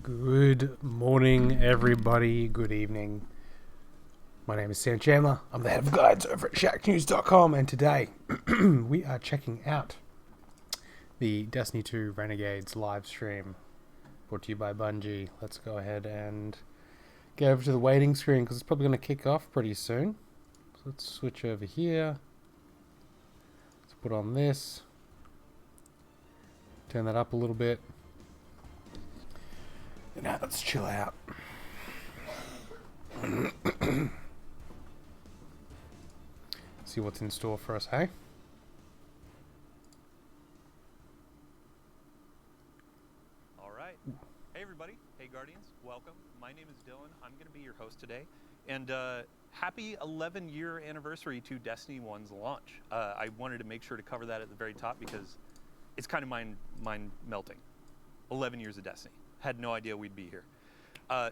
Good morning, everybody. Good evening. My name is Sam Chandler. I'm the head of guides over at shacknews.com, and today we are checking out the Destiny 2 Renegades live stream brought to you by Bungie. Let's go ahead and get over to the waiting screen because it's probably going to kick off pretty soon. So let's switch over here. Let's put on this. Turn that up a little bit. Now let's chill out. See what's in store for us, hey? All right. Hey, everybody. Hey, Guardians. Welcome. My name is Dylan. I'm going to be your host today. And happy 11-year anniversary to Destiny 1's launch. I wanted to make sure to cover that at the very top because it's kind of mind-melting. 11 years of Destiny. Had no idea we'd be here.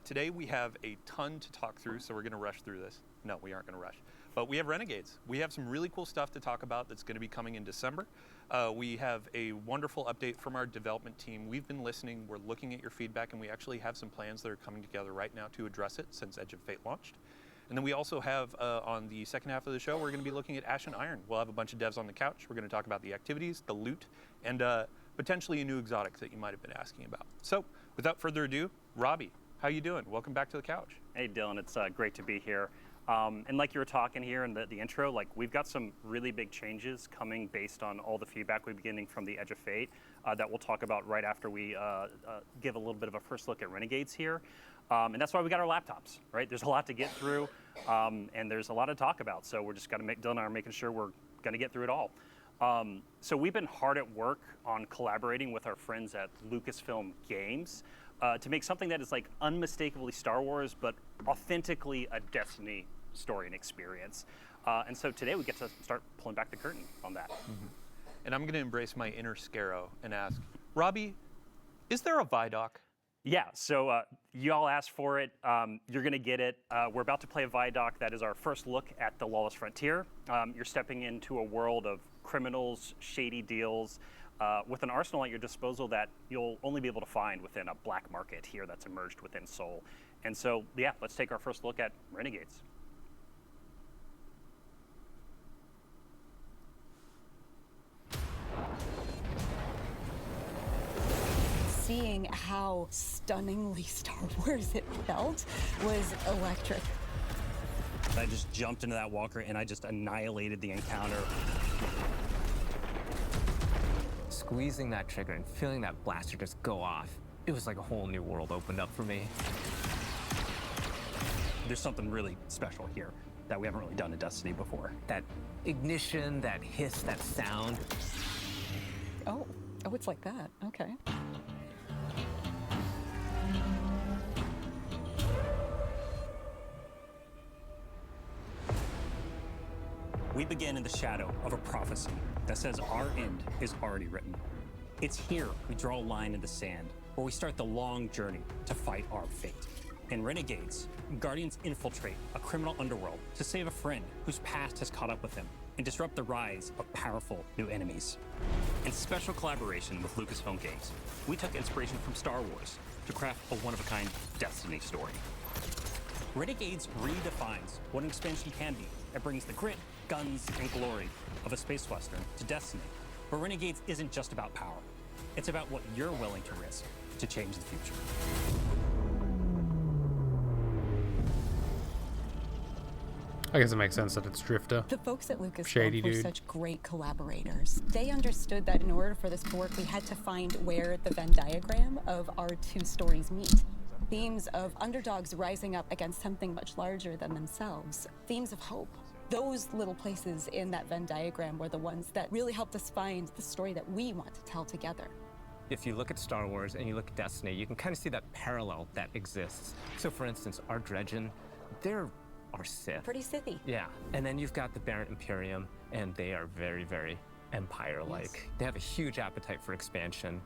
Today we have a ton to talk through, so we're going to rush through this. No, we aren't going to rush. But we have Renegades. We have some really cool stuff to talk about that's going to be coming in December. We have a wonderful update from our development team. We've been listening. We're looking at your feedback, and we actually have some plans that are coming together right now to address it since Edge of Fate launched. And then we also have, on the second half of the show, we're going to be looking at Ash and Iron. We'll have a bunch of devs on the couch. We're going to talk about the activities, the loot, and potentially a new exotic that you might have been asking about. So, without further ado, Robbie, how you doing? Welcome back to the couch. Hey, Dylan, it's great to be here. And like you were talking here in the intro, like we've got some really big changes coming based on all the feedback we're getting from the Edge of Fate that we'll talk about right after we give a little bit of a first look at Renegades here. And that's why we got our laptops, right? There's a lot to get through, and there's a lot to talk about. So we're just got to Dylan and I are making sure we're going to get through it all. So we've been hard at work on collaborating with our friends at Lucasfilm Games to make something that is like unmistakably Star Wars, but authentically a Destiny story and experience. And so today we get to start pulling back the curtain on that. Mm-hmm. And I'm going to embrace my inner Scarrow and ask, Robbie, is there a Vidoc? Yeah, so you all asked for it. You're going to get it. We're about to play a Vidoc that is our first look at the Lawless Frontier. You're stepping into a world of criminals, shady deals, with an arsenal at your disposal that you'll only be able to find within a black market here that's emerged within Seoul. And so, yeah, let's take our first look at Renegades. Seeing how stunningly Star Wars it felt was electric. I just jumped into that walker and I just annihilated the encounter. Squeezing that trigger and feeling that blaster just go off, it was like a whole new world opened up for me. There's something really special here that we haven't really done in Destiny before. That ignition, that hiss, that sound. Oh, it's like that. Okay. We begin in the shadow of a prophecy that says our end is already written. It's here we draw a line in the sand, where we start the long journey to fight our fate. In Renegades, Guardians infiltrate a criminal underworld to save a friend whose past has caught up with him and disrupt the rise of powerful new enemies. In special collaboration with Lucasfilm Games, we took inspiration from Star Wars to craft a one-of-a-kind Destiny story. Renegades redefines what an expansion can be. It brings the grit, guns, and glory of a space western to Destiny. But Renegades isn't just about power. It's about what you're willing to risk to change the future. I guess it makes sense that it's Drifter. The folks at Lucasfilm Shady were dude. such great collaborators. They understood that in order for this to work, we had to find where the Venn diagram of our two stories meet. Themes of underdogs rising up against something much larger than themselves. Themes of hope. Those little places in that Venn diagram were the ones that really helped us find the story that we want to tell together. If you look at Star Wars and you look at Destiny, you can kind of see that parallel that exists. So for instance, our Dredgen, they're our Sith. Pretty Sithy. Yeah, and then you've got the Barrett Imperium, and they are very, very Empire-like. Yes. They have a huge appetite for expansion.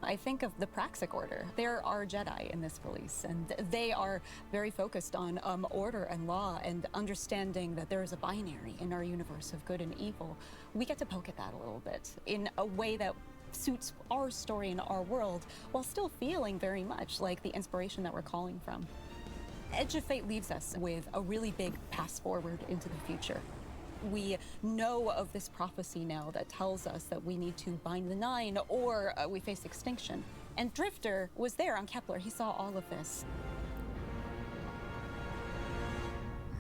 I think of the Praxic Order. There are Jedi in this release, and they are very focused on order and law and understanding that there is a binary in our universe of good and evil. We get to poke at that a little bit in a way that suits our story and our world, while still feeling very much like the inspiration that we're calling from. Edge of Fate leaves us with a really big pass forward into the future. We know of this prophecy now that tells us that we need to bind the Nine or we face extinction. And Drifter was there on Kepler. He saw all of this.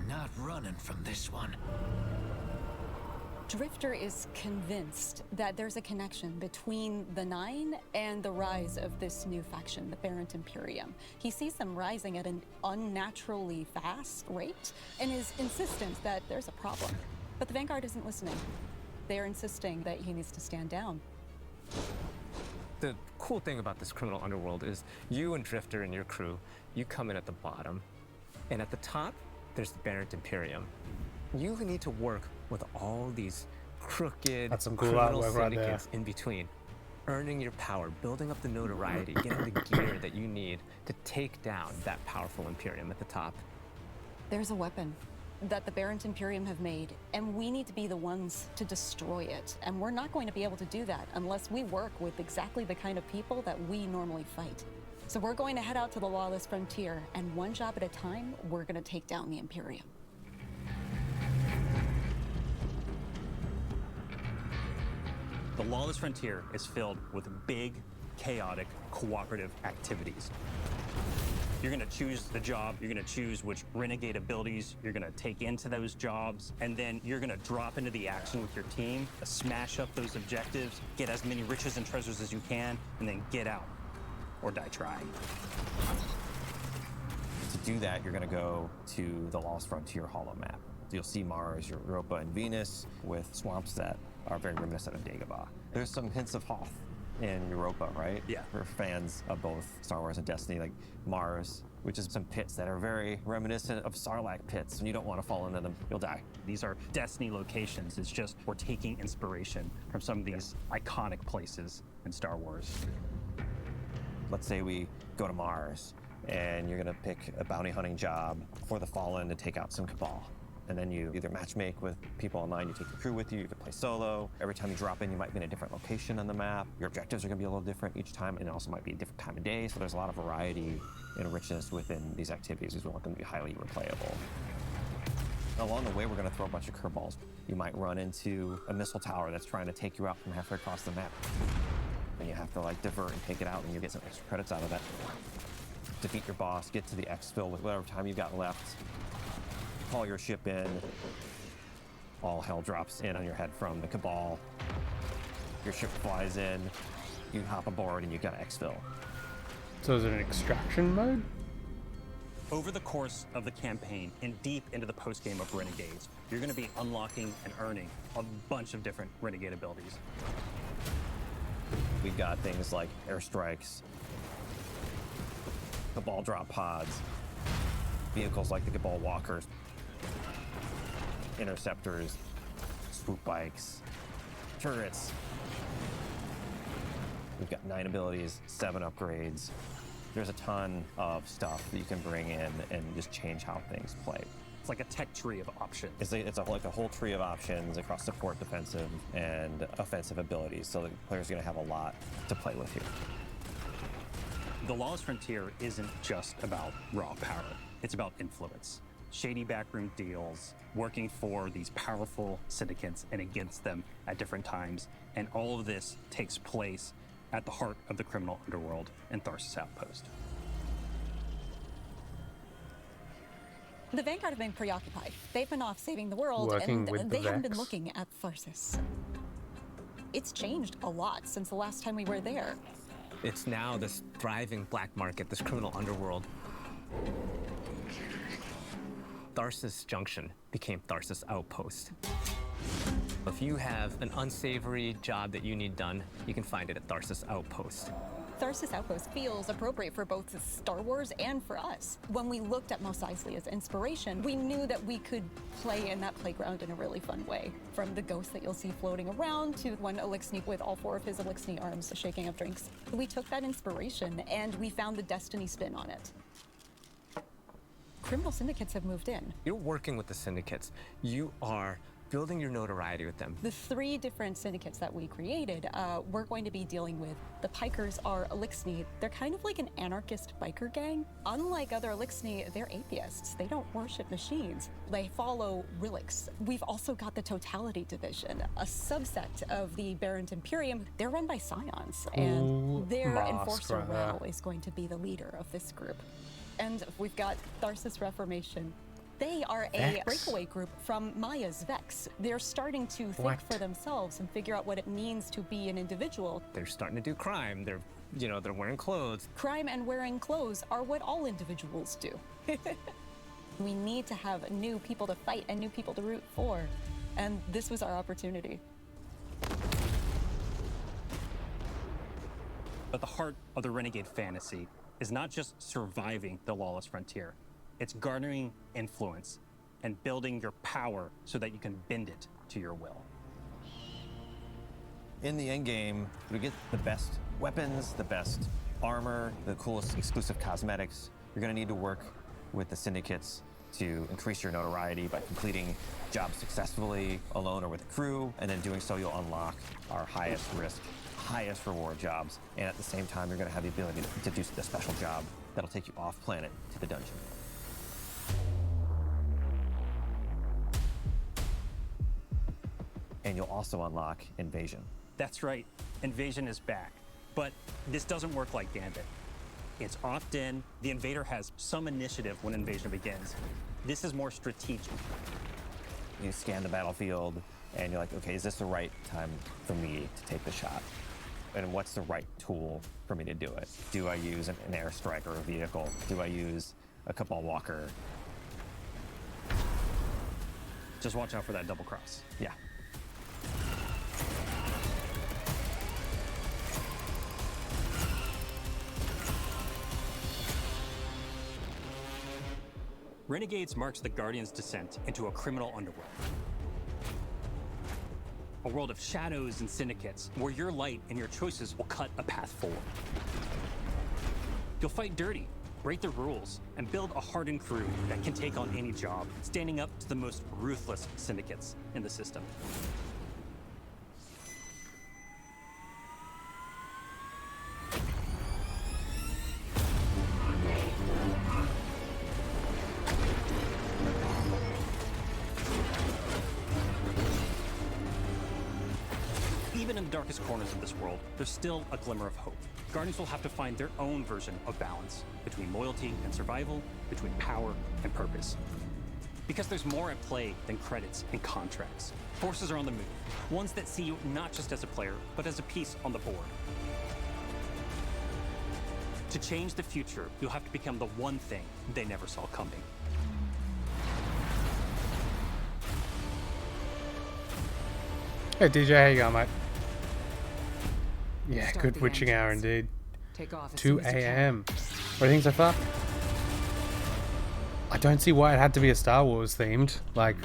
Not running from this one. Drifter is convinced that there's a connection between the Nine and the rise of this new faction, the Barrent Imperium. He sees them rising at an unnaturally fast rate and is insistent that there's a problem. But the Vanguard isn't listening. They're insisting that he needs to stand down. The cool thing about this criminal underworld is you and Drifter and your crew, you come in at the bottom, and at the top, there's the Barrent Imperium. You need to work with all these crooked That's some cool criminal artwork right there. syndicates in between, earning your power, building up the notoriety, getting the gear that you need to take down that powerful Imperium at the top. There's a weapon that the Barrent Imperium have made, and we need to be the ones to destroy it. And we're not going to be able to do that unless we work with exactly the kind of people that we normally fight. So we're going to head out to the lawless frontier, and one job at a time, we're going to take down the Imperium. The lawless frontier is filled with big, chaotic, cooperative activities. You're gonna choose the job, you're gonna choose which renegade abilities you're gonna take into those jobs, and then you're gonna drop into the action with your team, smash up those objectives, get as many riches and treasures as you can, and then get out, or die trying. To do that, you're gonna go to the Lost Frontier holo map. You'll see Mars, Europa, and Venus with swamps that are very reminiscent of Dagobah. There's some hints of Hoth in Europa, right? Yeah. For fans of both Star Wars and Destiny, like Mars, which is some pits that are very reminiscent of Sarlacc pits, and you don't want to fall into them, you'll die. These are Destiny locations. It's just we're taking inspiration from some of these iconic places in Star Wars. Let's say we go to Mars, and you're gonna pick a bounty hunting job for the Fallen to take out some Cabal. And then you either matchmake with people online, you take your crew with you, you can play solo. Every time you drop in, you might be in a different location on the map. Your objectives are gonna be a little different each time, and it also might be a different time of day, so there's a lot of variety and richness within these activities. We want them to be highly replayable. Along the way, we're gonna throw a bunch of curveballs. You might run into a missile tower that's trying to take you out from halfway across the map. And you have to like divert and take it out, and you get some extra credits out of that. Defeat your boss, get to the exfil with whatever time you've got left. Call your ship in, all hell drops in on your head from the Cabal. Your ship flies in, you hop aboard, and you got to exfil. So is it an extraction mode? Over the course of the campaign and deep into the post-game of Renegades, you're going to be unlocking and earning a bunch of different Renegade abilities. We got things like airstrikes, Cabal drop pods, vehicles like the Cabal walkers, interceptors, swoop bikes, turrets. We've got 9 abilities, 7 upgrades. There's a ton of stuff that you can bring in and just change how things play. It's like a tech tree of options. It's like a whole tree of options across support, defensive, and offensive abilities. So the player's going to have a lot to play with here. The Lawless Frontier isn't just about raw power. It's about influence. Shady backroom deals, working for these powerful syndicates and against them at different times. And all of this takes place at the heart of the criminal underworld in Tharsis Outpost. The Vanguard have been preoccupied. They've been off saving the world, Working with and the they haven't been Vex. looking at Tharsis. It's changed a lot since the last time we were there. It's now this thriving black market, this criminal underworld. Tharsis Junction became Tharsis Outpost. If you have an unsavory job that you need done, you can find it at Tharsis Outpost. Tharsis Outpost feels appropriate for both Star Wars and for us. When we looked at Mos Eisley as inspiration, we knew that we could play in that playground in a really fun way. From the ghosts that you'll see floating around to one Elixni with all 4 of his Elixni arms shaking up drinks. We took that inspiration and we found the Destiny spin on it. Criminal syndicates have moved in. You're working with the syndicates. You are building your notoriety with them. The 3 different syndicates that we created, we're going to be dealing with. The Pikers are Elixni. They're kind of like an anarchist biker gang. Unlike other Elixni, they're atheists. They don't worship machines. They follow relics. We've also got the Totality Division, a subset of the Barent Imperium. They're run by Scions, and their mask enforcer right there. Rao is going to be the leader of this group. And we've got Tharsis Reformation. They are a Vex? breakaway group from Maya's Vex. They're starting to think What? for themselves and figure out what it means to be an individual. They're starting to do crime. They're, they're wearing clothes. Crime and wearing clothes are what all individuals do. We need to have new people to fight and new people to root for. And this was our opportunity. But the heart of the Renegade fantasy is not just surviving the lawless frontier. It's garnering influence and building your power so that you can bend it to your will. In the end game, we get the best weapons, the best armor, the coolest exclusive cosmetics. You're going to need to work with the syndicates to increase your notoriety by completing jobs successfully alone or with a crew, and in doing so you'll unlock our highest risk, highest reward jobs, and at the same time you're going to have the ability to do the special job that'll take you off planet to the dungeon. And you'll also unlock Invasion. That's right, Invasion is back. But this doesn't work like Gambit. It's opt-in. The invader has some initiative when Invasion begins. This is more strategic. You scan the battlefield and you're like, okay, is this the right time for me to take the shot? And what's the right tool for me to do it? Do I use an airstrike or a vehicle? Do I use a Cabal Walker? Just watch out for that double cross. Yeah. Renegades marks the Guardian's descent into a criminal underworld. A world of shadows and syndicates, where your light and your choices will cut a path forward. You'll fight dirty, break the rules, and build a hardened crew that can take on any job, standing up to the most ruthless syndicates in the system. Even in the darkest corners of this world, there's still a glimmer of hope. Guardians will have to find their own version of balance between loyalty and survival, between power and purpose. Because there's more at play than credits and contracts. Forces are on the move, ones that see you not just as a player, but as a piece on the board. To change the future, you'll have to become the one thing they never saw coming. Hey DJ, how you going, mate? Yeah, Start good the witching hour engines. indeed. Take off as 2 soon as you can. a.m. What do you think so far? I don't see why it had to be a Star Wars themed. Like,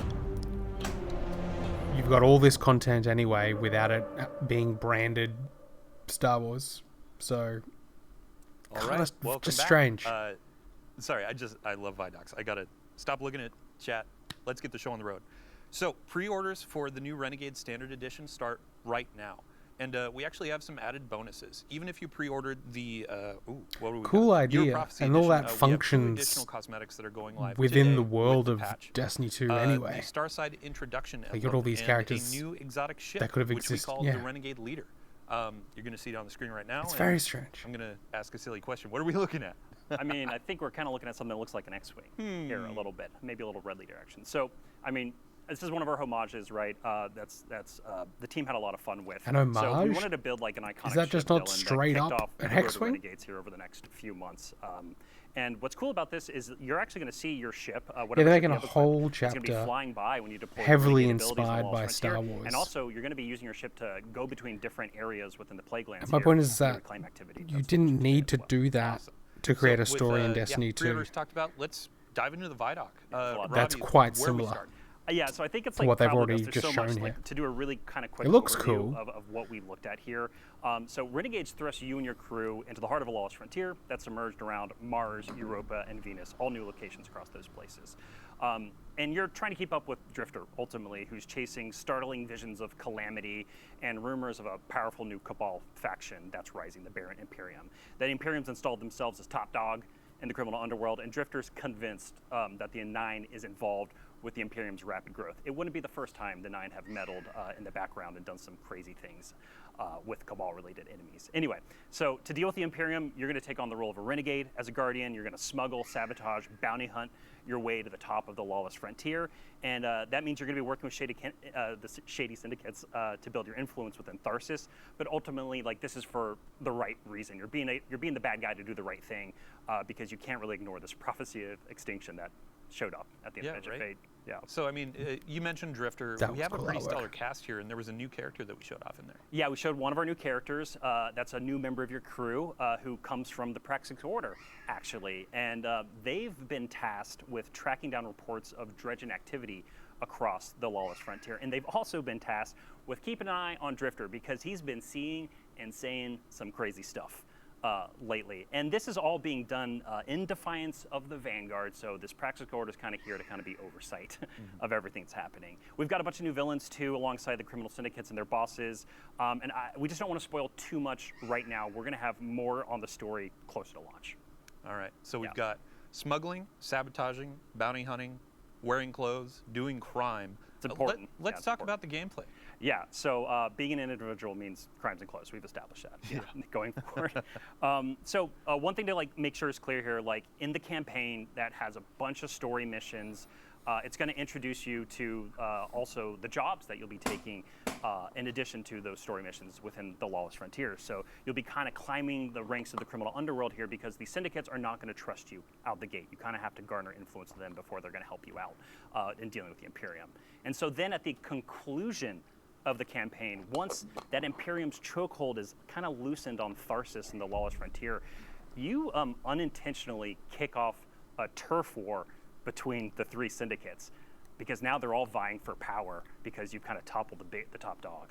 you've got all this content anyway without it being branded Star Wars. So, All kinda right, welcome just back. strange. Sorry, I love Vidocs. I gotta stop looking at chat. Let's get the show on the road. So pre-orders for the new Renegade Standard Edition start right now. And we actually have some added bonuses. Even if you pre-ordered the what do we Cool got? idea, Year Prophecy and all Edition, that we have 2 functions additional cosmetics that are going live within today the world with of the patch. Destiny 2 The anyway. Starside introduction Like, you got emblem all these and characters a new exotic ship, that could have which we existed- call yeah. the Renegade Leader. You're going to see it on the screen right now. It's and very strange. I'm going to ask a silly question. What are we looking at? I mean, I think we're kind of looking at something that looks like an X-Wing here a little bit, maybe a little red leader action. So, I mean, this is one of our homages, right? That's the team had a lot of fun with. An So we homage? wanted to build like an iconic Is that just ship, not Dylan, straight that up kicked off an the road to X-Wing? Renegades here over the next few months. And what's cool about this is you're actually going to see your ship. Yeah, Whatever they're ship making you a have equipped, whole it's going to be chapter flying by when you deploy heavily renegade abilities on the inspired Lost by Frontier. Star Wars. And also, you're going to be using your ship to go between different areas within the Plaguelands. And my here point is and that reclaim activity. you That's didn't what need to as well. do that Awesome. to create So a story in with, Destiny 2. pre-orders talked about, let's dive into the Vidoc. That's Robbie, quite where do we similar. start? Yeah, so I think it's For like what they've probably already there's just so shown much, here. like, to do a really kind of quick It looks overview cool. of what we looked at here. So Renegades thrusts you and your crew into the heart of a lawless frontier that's submerged around Mars, Europa, and Venus, all new locations across those places. And you're trying to keep up with Drifter, ultimately, who's chasing startling visions of calamity and rumors of a powerful new Cabal faction that's rising, the Baron Imperium. That Imperium's installed themselves as top dog in the criminal underworld, and Drifter's convinced that the Nine is involved with the Imperium's rapid growth. It wouldn't be the first time the Nine have meddled in the background and done some crazy things with Cabal-related enemies. Anyway, so to deal with the Imperium, you're going to take on the role of a renegade. As a guardian, you're going to smuggle, sabotage, bounty hunt your way to the top of the lawless frontier, and that means you're going to be working with the shady syndicates to build your influence within Tharsis. But ultimately, like, this is for the right reason. You're being the bad guy to do the right thing because you can't really ignore this prophecy of extinction that showed up at the Edge of Fate. Yeah. So, I mean, you mentioned Drifter. That We was have a cool pretty artwork. stellar cast here, and there was a new character that we showed off in there. Yeah, we showed one of our new characters. That's a new member of your crew who comes from the Praxis Order, actually. And they've been tasked with tracking down reports of dredging activity across the lawless frontier. And they've also been tasked with keeping an eye on Drifter because he's been seeing and saying some crazy stuff lately. And this is all being done in defiance of the Vanguard, so this Praxis Order is kind of here to kind of be oversight of everything that's happening. We've got a bunch of new villains, too, alongside the criminal syndicates and their bosses, and we just don't want to spoil too much right now. We're going to have more on the story closer to launch. All right. So we've got smuggling, sabotaging, bounty hunting, wearing clothes, doing crime. It's important. Let's talk about the gameplay. Yeah, so being an individual means crimes and clothes. We've established that going forward. So one thing to make sure is clear here, in the campaign that has a bunch of story missions, it's going to introduce you to also the jobs that you'll be taking in addition to those story missions within the lawless frontier. So you'll be kind of climbing the ranks of the criminal underworld here because the syndicates are not going to trust you out the gate. You kind of have to garner influence with them before they're going to help you out in dealing with the Imperium. And so then at the conclusion of the campaign, once that Imperium's chokehold is kind of loosened on Tharsis and the lawless frontier, you unintentionally kick off a turf war between the three syndicates because now they're all vying for power because you've kind of toppled the top dog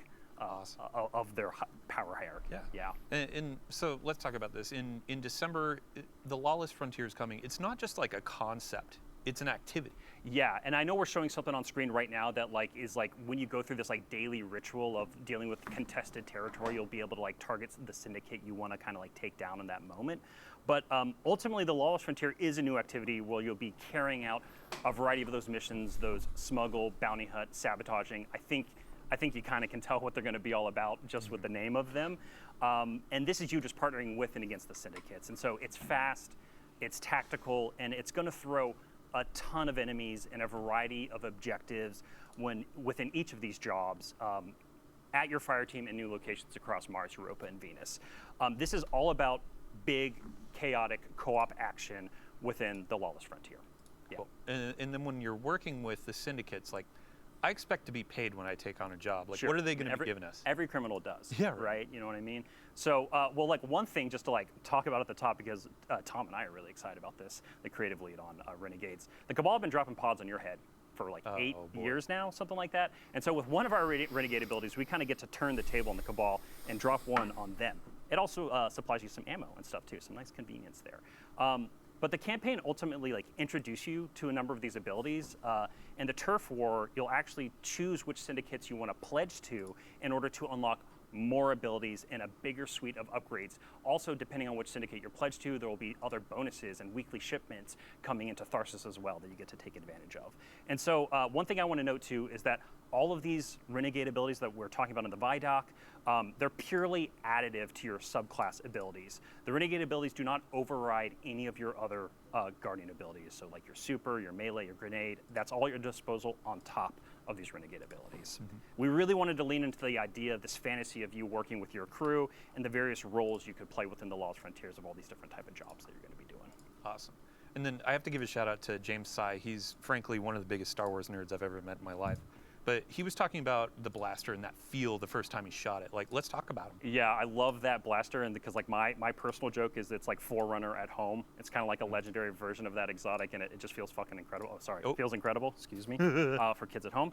of their power hierarchy. Yeah. And so let's talk about this. In December, the lawless frontier is coming. It's not just like a concept. It's an activity. Yeah, and I know we're showing something on screen right now that is when you go through this daily ritual of dealing with contested territory, you'll be able to target the syndicate you want to kind of take down in that moment. But ultimately, the lawless frontier is a new activity where you'll be carrying out a variety of those missions, those smuggle, bounty hunt, sabotaging. I think you kind of can tell what they're going to be all about just with the name of them. And this is you just partnering with and against the syndicates. And so it's fast, it's tactical, and it's going to throw a ton of enemies and a variety of objectives within each of these jobs at your fire team in new locations across Mars, Europa, and Venus. This is all about big, chaotic co-op action within the lawless frontier. Yeah. Cool. And then when you're working with the syndicates, I expect to be paid when I take on a job. Sure. What are they going to be giving us? Every criminal does. Yeah, right. You know what I mean? So, one thing just to talk about at the top because Tom and I are really excited about this, the creative lead on Renegades. The Cabal have been dropping pods on your head for 8 years now, something like that. And so with one of our Renegade abilities, we kind of get to turn the table on the Cabal and drop one on them. It also supplies you some ammo and stuff too, some nice convenience there. But the campaign ultimately introduce you to a number of these abilities. And the turf war, you'll actually choose which syndicates you want to pledge to in order to unlock more abilities and a bigger suite of upgrades. Also, depending on which syndicate you're pledged to, there will be other bonuses and weekly shipments coming into Tharsis as well that you get to take advantage of. And so one thing I want to note too is that all of these Renegade abilities that we're talking about in the Vidoc, they're purely additive to your subclass abilities. The Renegade abilities do not override any of your other Guardian abilities. So your super, your melee, your grenade, that's all at your disposal on top of these Renegade abilities. We really wanted to lean into the idea of this fantasy of you working with your crew and the various roles you could play within the Lawless Frontiers of all these different type of jobs that you're going to be doing. Awesome. And then I have to give a shout out to James Sy. He's frankly one of the biggest Star Wars nerds I've ever met in my life. But he was talking about the blaster and that feel the first time he shot it. Like, let's talk about him. Yeah, I love that blaster, and because like my personal joke is it's like Forerunner at home. It's kind of like a legendary version of that exotic, and it just feels fucking incredible. Oh, sorry, it feels incredible. Excuse me, for kids at home.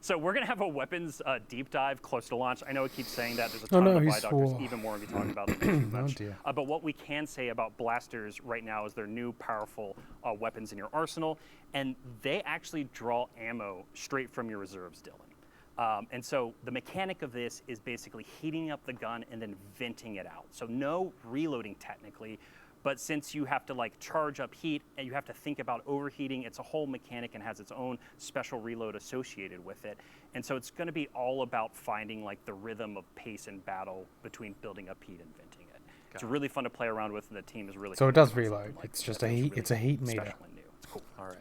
So we're gonna have a weapons deep dive close to launch. I know it keeps saying that. There's a ton of the Vidoc. There's even more to be talking about. But what we can say about blasters right now is they're new, powerful weapons in your arsenal, and they actually draw ammo straight from your reserves, Dylan. And so the mechanic of this is basically heating up the gun and then venting it out. So no reloading technically, but since you have to like charge up heat and you have to think about overheating, it's a whole mechanic and has its own special reload associated with it. And so it's going to be all about finding like the rhythm of pace and battle between building up heat and venting it. It's really fun to play around with, and the team is really. So it does reload. Like it's just a heat. It's a heat meter. It's cool. All right.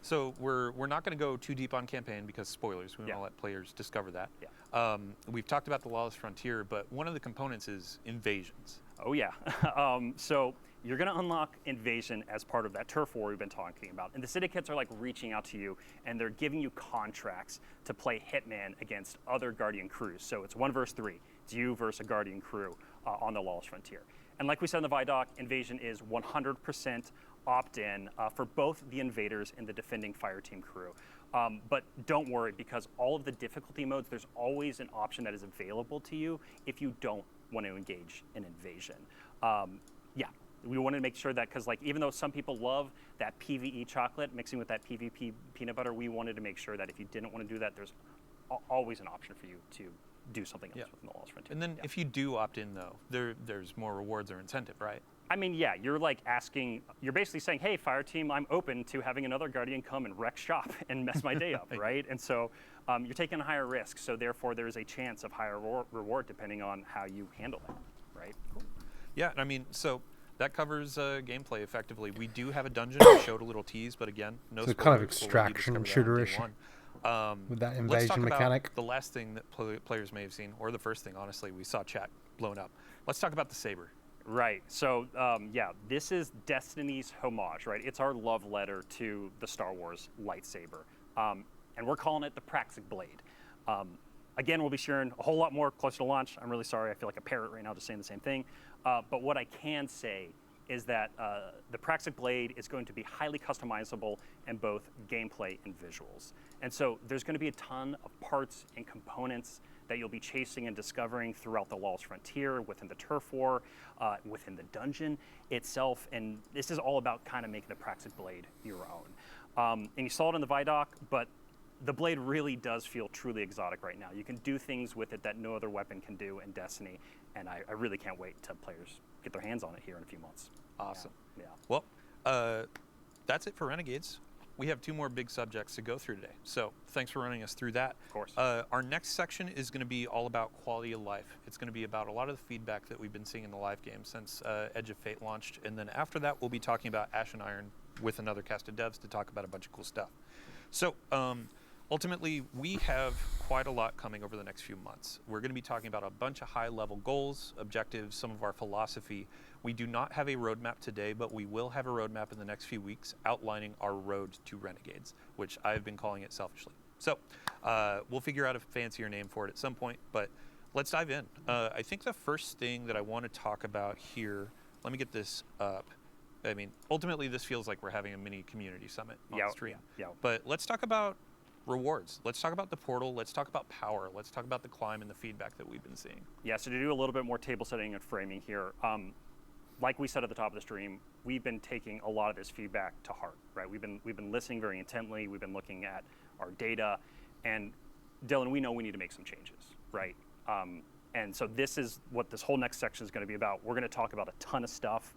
So we're not going to go too deep on campaign because spoilers. We want to let players discover that. Yeah. We've talked about the Lawless Frontier, but one of the components is invasions. Oh yeah. So you're going to unlock invasion as part of that turf war we've been talking about, and the syndicates are like reaching out to you, and they're giving you contracts to play Hitman against other Guardian crews. So it's 1 versus 3. It's you versus a Guardian crew on the Lawless Frontier. And like we said in the Vidoc, invasion is 100% opt-in for both the invaders and the defending fire team crew. But don't worry, because all of the difficulty modes, there's always an option that is available to you if you don't want to engage in invasion. Yeah, we wanted to make sure that, because like even though some people love that PvE chocolate mixing with that PvP peanut butter, we wanted to make sure that if you didn't want to do that, there's always an option for you to do something else within the Lawless Frontier. And then if you do opt in, though, there's more rewards or incentive, right? I mean, yeah, you're like asking, you're basically saying, hey, fire team, I'm open to having another Guardian come and wreck shop and mess my day up, right? And so you're taking a higher risk, so therefore there's a chance of higher reward depending on how you handle it, right? Cool. Yeah, I mean, so that covers gameplay effectively. We do have a dungeon. We showed a little tease, but again, no spoilers. It's kind of extraction shooterish. With that invasion mechanic. The last thing that players may have seen, or the first thing, honestly, we saw chat blown up. Let's talk about the saber. Right. So, yeah, this is Destiny's homage, right? It's our love letter to the Star Wars lightsaber. And we're calling it the Praxic Blade. Again, we'll be sharing a whole lot more closer to launch. I'm really sorry. I feel like a parrot right now just saying the same thing. But what I can say is that the Praxic Blade is going to be highly customizable in both gameplay and visuals. And so there's going to be a ton of parts and components that you'll be chasing and discovering throughout the Lawless Frontier, within the turf war, within the dungeon itself. And this is all about kind of making the Praxic Blade your own. And you saw it in the Vidoc, but the blade really does feel truly exotic right now. You can do things with it that no other weapon can do in Destiny, and I really can't wait till players get their hands on it here in a few months. Awesome. Yeah. Well, that's it for Renegades. We have 2 more big subjects to go through today, so thanks for running us through that. Of course. Our next section is going to be all about quality of life. It's going to be about a lot of the feedback that we've been seeing in the live game since Edge of Fate launched, and then after that we'll be talking about Ash and Iron with another cast of devs to talk about a bunch of cool stuff. So ultimately, we have quite a lot coming over the next few months. We're going to be talking about a bunch of high-level goals, objectives, some of our philosophy. We do not have a roadmap today, but we will have a roadmap in the next few weeks outlining our road to Renegades, which I've been calling it selfishly. So we'll figure out a fancier name for it at some point, but let's dive in. I think the first thing that I want to talk about here, let me get this up. I mean, ultimately, this feels like we're having a mini community summit on stream. Yeah. But let's talk about rewards. Let's talk about the portal. Let's talk about power. Let's talk about the climb and the feedback that we've been seeing. Yeah, so to do a little bit more table setting and framing here, like we said at the top of the stream, we've been taking a lot of this feedback to heart, right? We've been listening very intently. We've been looking at our data, and Dylan, we know we need to make some changes, right? And so this is what this whole next section is going to be about. We're going to talk about a ton of stuff.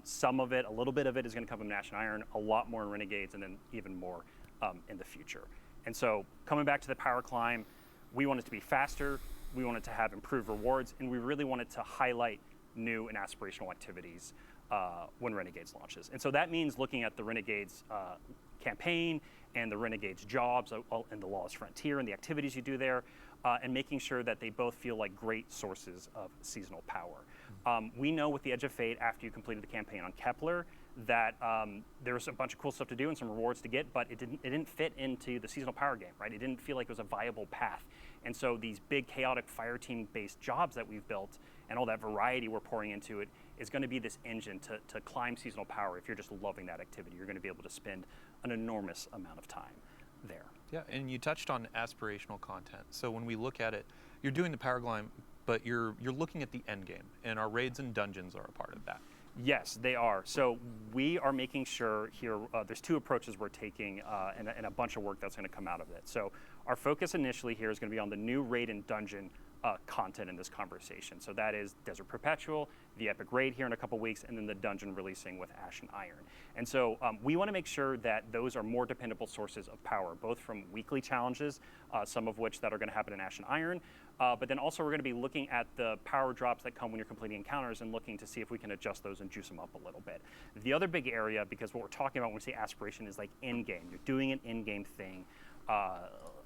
Some of it, a little bit of it is going to come from Ash and Iron, a lot more in Renegades, and then even more in the future. And so coming back to the power climb, we want it to be faster, we want it to have improved rewards, and we really want it to highlight new and aspirational activities when Renegades launches. And so that means looking at the Renegades campaign and the Renegades jobs in the Lawless Frontier and the activities you do there, and making sure that they both feel like great sources of seasonal power. We know with the Edge of Fate, after you completed the campaign on Kepler, that there was a bunch of cool stuff to do and some rewards to get, but it didn't fit into the seasonal power game, right? It didn't feel like it was a viable path. And so these big chaotic fire team based jobs that we've built and all that variety we're pouring into it is going to be this engine to climb seasonal power. If you're just loving that activity, you're going to be able to spend an enormous amount of time there. Yeah, and you touched on aspirational content. So when we look at it, you're doing the power climb, but you're looking at the end game, and our raids and dungeons are a part of that. Yes, they are. So we are making sure here, there's two approaches we're taking and a bunch of work that's going to come out of it. So our focus initially here is going to be on the new raid and dungeon content in this conversation. So that is Desert Perpetual, the Epic Raid here in a couple weeks, and then the dungeon releasing with Ash and Iron. And so we want to make sure that those are more dependable sources of power, both from weekly challenges, some of which that are going to happen in Ash and Iron, but then also we're going to be looking at the power drops that come when you're completing encounters and looking to see if we can adjust those and juice them up a little bit. The other big area, because what we're talking about when we say aspiration is like in-game. You're doing an in-game thing.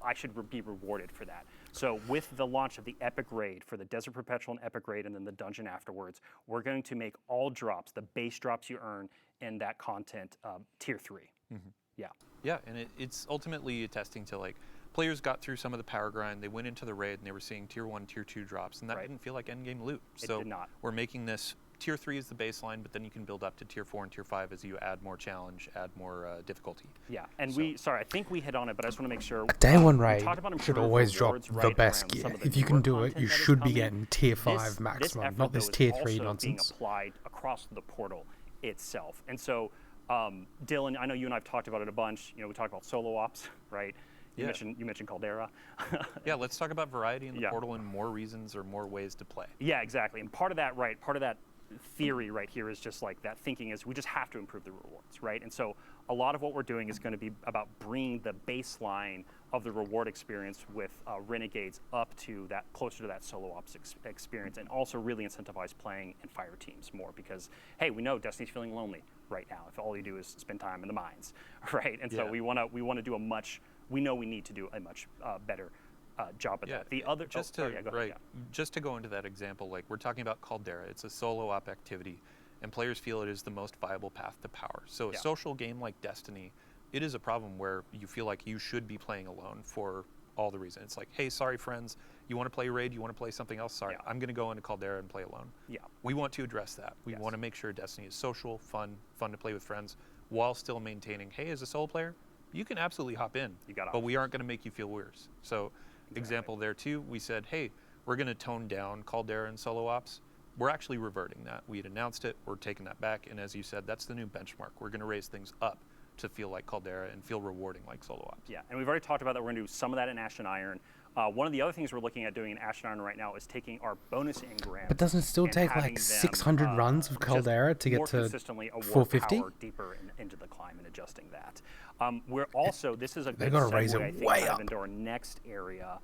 I should be rewarded for that. So with the launch of the Epic Raid for the Desert Perpetual and Epic Raid and then the dungeon afterwards, we're going to make all drops, the base drops you earn in that content, tier 3. Mm-hmm. Yeah. Yeah, and it's ultimately attesting to like, players got through some of the power grind, they went into the raid and they were seeing tier 1, tier 2 drops, and that didn't feel like endgame loot. It So did not. we're making this tier 3 is the baseline, but then you can build up to tier 4 and tier 5 as you add more challenge, add more difficulty. Yeah, and I think we hit on it, but I just want to make sure. A day one raid talked about should improved always drop rewards, the right, best around gear. some of the If you can newer do it, content you that is should be coming. getting tier 5 This maximum, effort, not this though, is tier 3 also nonsense. being applied across the portal itself. And so, Dylan, I know you and I've talked about it a bunch. You know, we talked about solo ops, right? You mentioned Caldera. Yeah, let's talk about variety in the portal and more reasons or more ways to play. Yeah, exactly. And part of that theory right here is just like that thinking is we just have to improve the rewards, right? And so a lot of what we're doing is going to be about bringing the baseline of the reward experience with Renegades up to that, closer to that solo ops experience, and also really incentivize playing in fire teams more because, hey, we know Destiny's feeling lonely right now if all you do is spend time in the mines, right? And so we want to do we know we need to do a much better job at that. The other, just to go into that example, like we're talking about Caldera, it's a solo op activity, and players feel it is the most viable path to power. So a social game like Destiny, it is a problem where you feel like you should be playing alone for all the reasons. It's like, hey, sorry friends, you want to play raid, you want to play something else, sorry, I'm going to go into Caldera and play alone. Yeah. We want to address that. We want to make sure Destiny is social, fun to play with friends, while still maintaining, hey, as a solo player, you can absolutely hop in, but we aren't going to make you feel worse. So example there too, we said, hey, we're going to tone down Caldera and solo ops. We're actually reverting that. We had announced it, we're taking that back, and as you said, that's the new benchmark. We're going to raise things up to feel like Caldera and feel rewarding like solo ops. Yeah, and we've already talked about that. We're going to do some of that in Ash and Iron. One of the other things we're looking at doing in Ash and Iron right now is taking our bonus engrams. But doesn't it still take like 600 runs of Caldera to get to 450? Power deeper into the climb and adjusting that. We're also, this is a good gotta segue, raise it I think, way kind of up. into our next area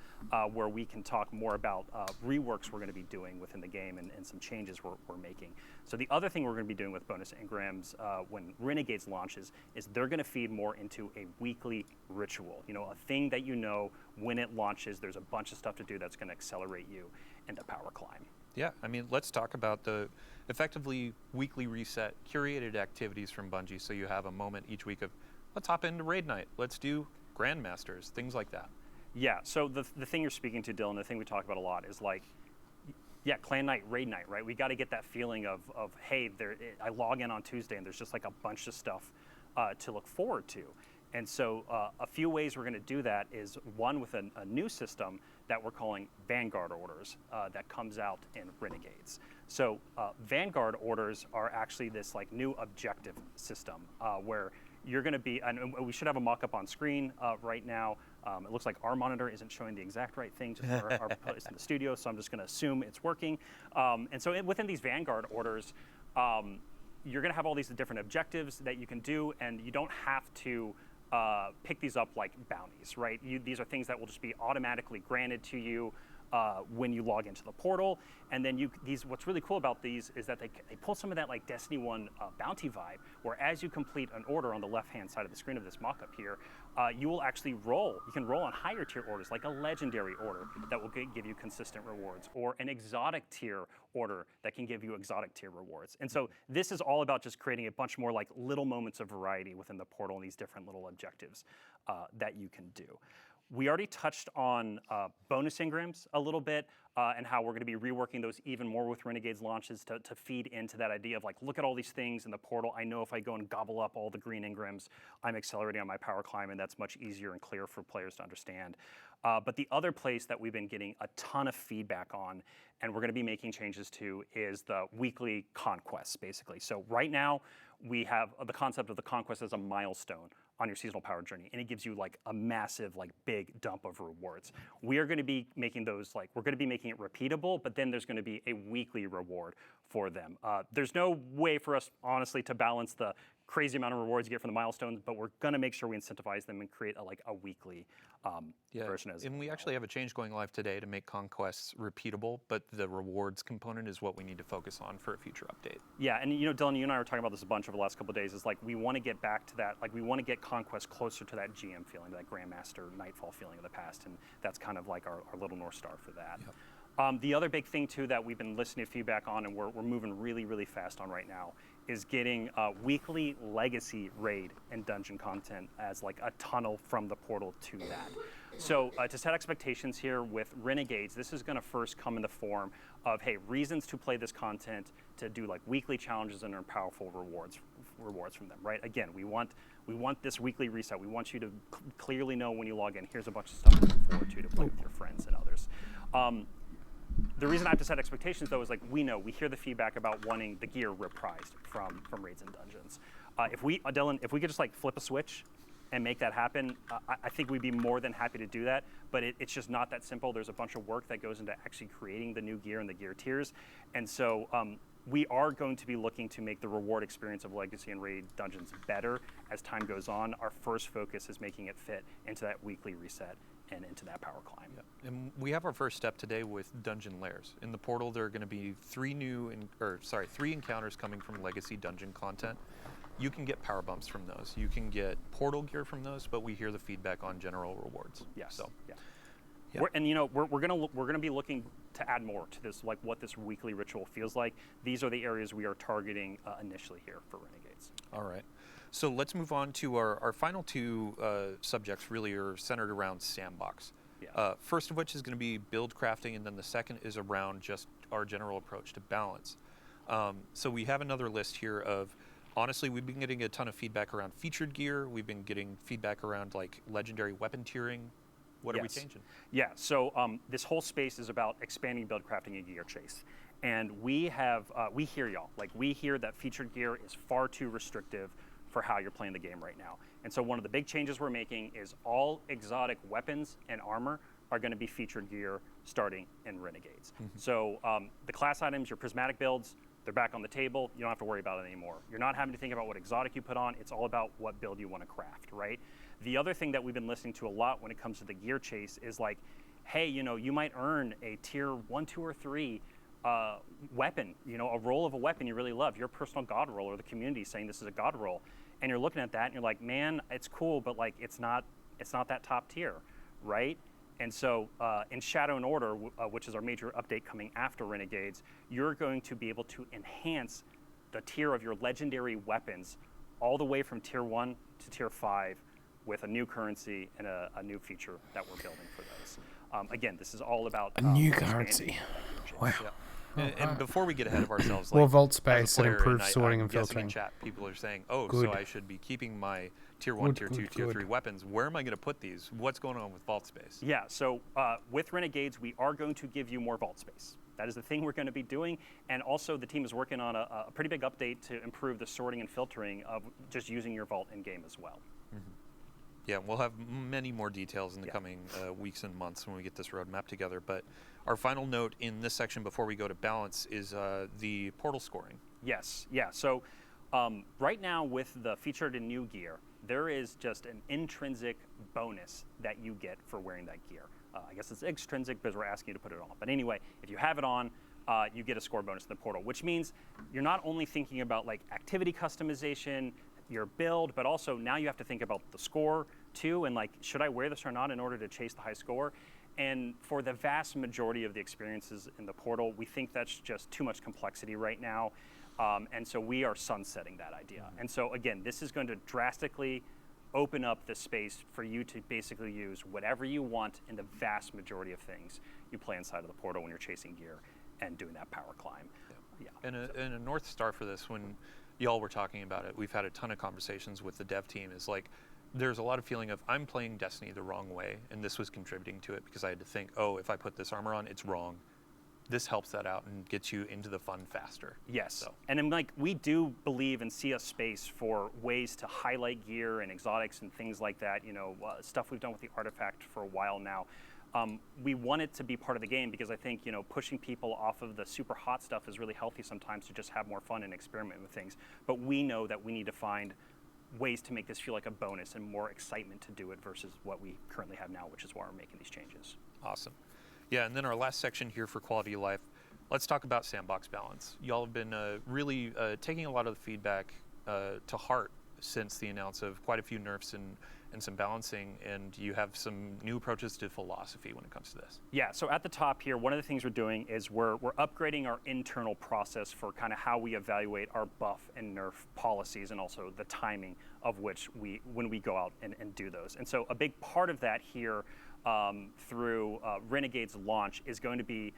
where we can talk more about reworks we're going to be doing within the game and some changes we're making. So the other thing we're going to be doing with bonus engrams when Renegades launches is they're going to feed more into a weekly ritual. You know, a thing that you know when it launches, there's a bunch of stuff to do that's going to accelerate you into power climb. Yeah, I mean, let's talk about the effectively weekly reset, curated activities from Bungie, so you have a moment each week of, let's hop into raid night, let's do Grandmasters, things like that. Yeah, so the thing you're speaking to, Dylan, the thing we talk about a lot is like, clan night, raid night, right? We got to get that feeling of hey, I log in on Tuesday and there's just like a bunch of stuff to look forward to. And so a few ways we're going to do that is one with a new system that we're calling Vanguard orders that comes out in Renegades. So Vanguard orders are actually this like new objective system where you're going to be, and we should have a mock-up on screen right now. It looks like our monitor isn't showing the exact right thing, just our place in the studio, so I'm just going to assume it's working. And so within these Vanguard orders, you're going to have all these different objectives that you can do, and you don't have to pick these up like bounties, right? These are things that will just be automatically granted to you when you log into the portal. And then what's really cool about these is that they pull some of that like Destiny 1 bounty vibe, where as you complete an order on the left-hand side of the screen of this mock-up here, you will actually roll. You can roll on higher tier orders, like a legendary order that will give you consistent rewards, or an exotic tier order that can give you exotic tier rewards. And so this is all about just creating a bunch more like little moments of variety within the portal and these different little objectives that you can do. We already touched on bonus engrams a little bit and how we're going to be reworking those even more with Renegades launches to feed into that idea of like, look at all these things in the portal. I know if I go and gobble up all the green engrams, I'm accelerating on my power climb, and that's much easier and clearer for players to understand. But the other place that we've been getting a ton of feedback on, and we're going to be making changes to, is the weekly conquests, basically. So right now, we have the concept of the conquest as a milestone on your seasonal power journey, and it gives you like a massive, like big dump of rewards. We are going to be making those we're going to be making it repeatable, but then there's going to be a weekly reward for them. There's no way for us, honestly, to balance the crazy amount of rewards you get from the milestones, but we're going to make sure we incentivize them and create a weekly version. And we actually have a change going live today to make conquests repeatable, but the rewards component is what we need to focus on for a future update. Yeah, and Dylan, you and I were talking about this a bunch over the last couple of days. Is like we want to get back to that. Like we want to get conquest closer to that GM feeling, that Grandmaster Nightfall feeling of the past, and that's kind of like our little North Star for that. Yep. The other big thing too that we've been listening to feedback on, and we're moving really, really fast on right now, is getting weekly legacy raid and dungeon content as like a tunnel from the portal to that. So to set expectations here with Renegades, this is going to first come in the form of, hey, reasons to play this content, to do like weekly challenges and earn powerful rewards from them, right? Again, we want this weekly reset. We want you to clearly know when you log in, here's a bunch of stuff to look forward to play with your friends and others. The reason I have to set expectations, though, is like we hear the feedback about wanting the gear reprised from raids and dungeons. Dylan, if we could just like flip a switch and make that happen, I think we'd be more than happy to do that. But it's just not that simple. There's a bunch of work that goes into actually creating the new gear and the gear tiers, and so we are going to be looking to make the reward experience of Legacy and Raid dungeons better as time goes on. Our first focus is making it fit into that weekly reset and into that power climb. Yeah. And we have our first step today with dungeon lairs. In the portal, there are going to be three encounters coming from Legacy dungeon content. You can get power bumps from those. You can get portal gear from those, but we hear the feedback on general rewards. Yes. So, yeah. Yeah. We're gonna be looking to add more to this, like what this weekly ritual feels like. These are the areas we are targeting initially here for Renegades. All right. So let's move on to our final two subjects. Really are centered around sandbox. Yeah. First of which is going to be build crafting, and then the second is around just our general approach to balance. So we have another list here of, honestly, we've been getting a ton of feedback around featured gear. We've been getting feedback around like legendary weapon tiering. What are we changing? Yeah, so this whole space is about expanding build crafting and gear chase. And we hear y'all. Like, we hear that featured gear is far too restrictive for how you're playing the game right now. And so one of the big changes we're making is all exotic weapons and armor are going to be featured gear starting in Renegades. Mm-hmm. So the class items, your prismatic builds, they're back on the table. You don't have to worry about it anymore. You're not having to think about what exotic you put on. It's all about what build you want to craft, right? The other thing that we've been listening to a lot when it comes to the gear chase is like, hey, you might earn a tier 1, 2, or 3 weapon, a roll of a weapon you really love, your personal god roll, or the community saying this is a god roll, and you're looking at that and you're like, man, it's cool, but like it's not that top tier, right? And so in Shadow and Order, which is our major update coming after Renegades, you're going to be able to enhance the tier of your legendary weapons all the way from tier 1 to tier 5 with a new currency and a new feature that we're building for those. Again, this is all about a new currency. Wow. Yeah. And before we get ahead of ourselves, more like, vault space and player, improved and sorting I'm and guessing filtering. in chat, people are saying, "Oh, Good. so I should be keeping my tier 1, tier 2, tier 3 weapons. Where am I going to put these? What's going on with vault space?" Yeah. So with Renegades, we are going to give you more vault space. That is the thing we're going to be doing, and also the team is working on a pretty big update to improve the sorting and filtering of just using your vault in game as well. Mm-hmm. Yeah, we'll have many more details in the coming weeks and months when we get this roadmap together. But our final note in this section before we go to balance is the portal scoring. Yes, yeah. So right now with the featured and new gear, there is just an intrinsic bonus that you get for wearing that gear. I guess it's extrinsic because we're asking you to put it on. But anyway, if you have it on, you get a score bonus in the portal, which means you're not only thinking about like activity customization, your build, but also now you have to think about the score too, and like, should I wear this or not in order to chase the high score? And for the vast majority of the experiences in the portal, we think that's just too much complexity right now. And so we are sunsetting that idea. And so again, this is going to drastically open up the space for you to basically use whatever you want in the vast majority of things you play inside of the portal when you're chasing gear and doing that power climb. Yeah. And a North Star for this, when y'all were talking about it, we've had a ton of conversations with the dev team, is like, there's a lot of feeling of, I'm playing Destiny the wrong way, and this was contributing to it because I had to think, oh, if I put this armor on, it's wrong. This helps that out and gets you into the fun faster. Yes, So. and then, like, we do believe and see a space for ways to highlight gear and exotics and things like that, you know, stuff we've done with the artifact for a while now. We want it to be part of the game because I think, you know, pushing people off of the super hot stuff is really healthy sometimes to just have more fun and experiment with things. But we know that we need to find ways to make this feel like a bonus and more excitement to do it versus what we currently have now, which is why we're making these changes. Awesome. Yeah, and then our last section here for quality of life, let's talk about sandbox balance. Y'all have been really taking a lot of the feedback to heart since the announce of quite a few nerfs and some balancing, and you have some new approaches to philosophy when it comes to this. Yeah, so at the top here, one of the things we're doing is we're upgrading our internal process for kind of how we evaluate our buff and nerf policies, and also the timing of which when we go out and do those. And so a big part of that here through Renegades launch is going to be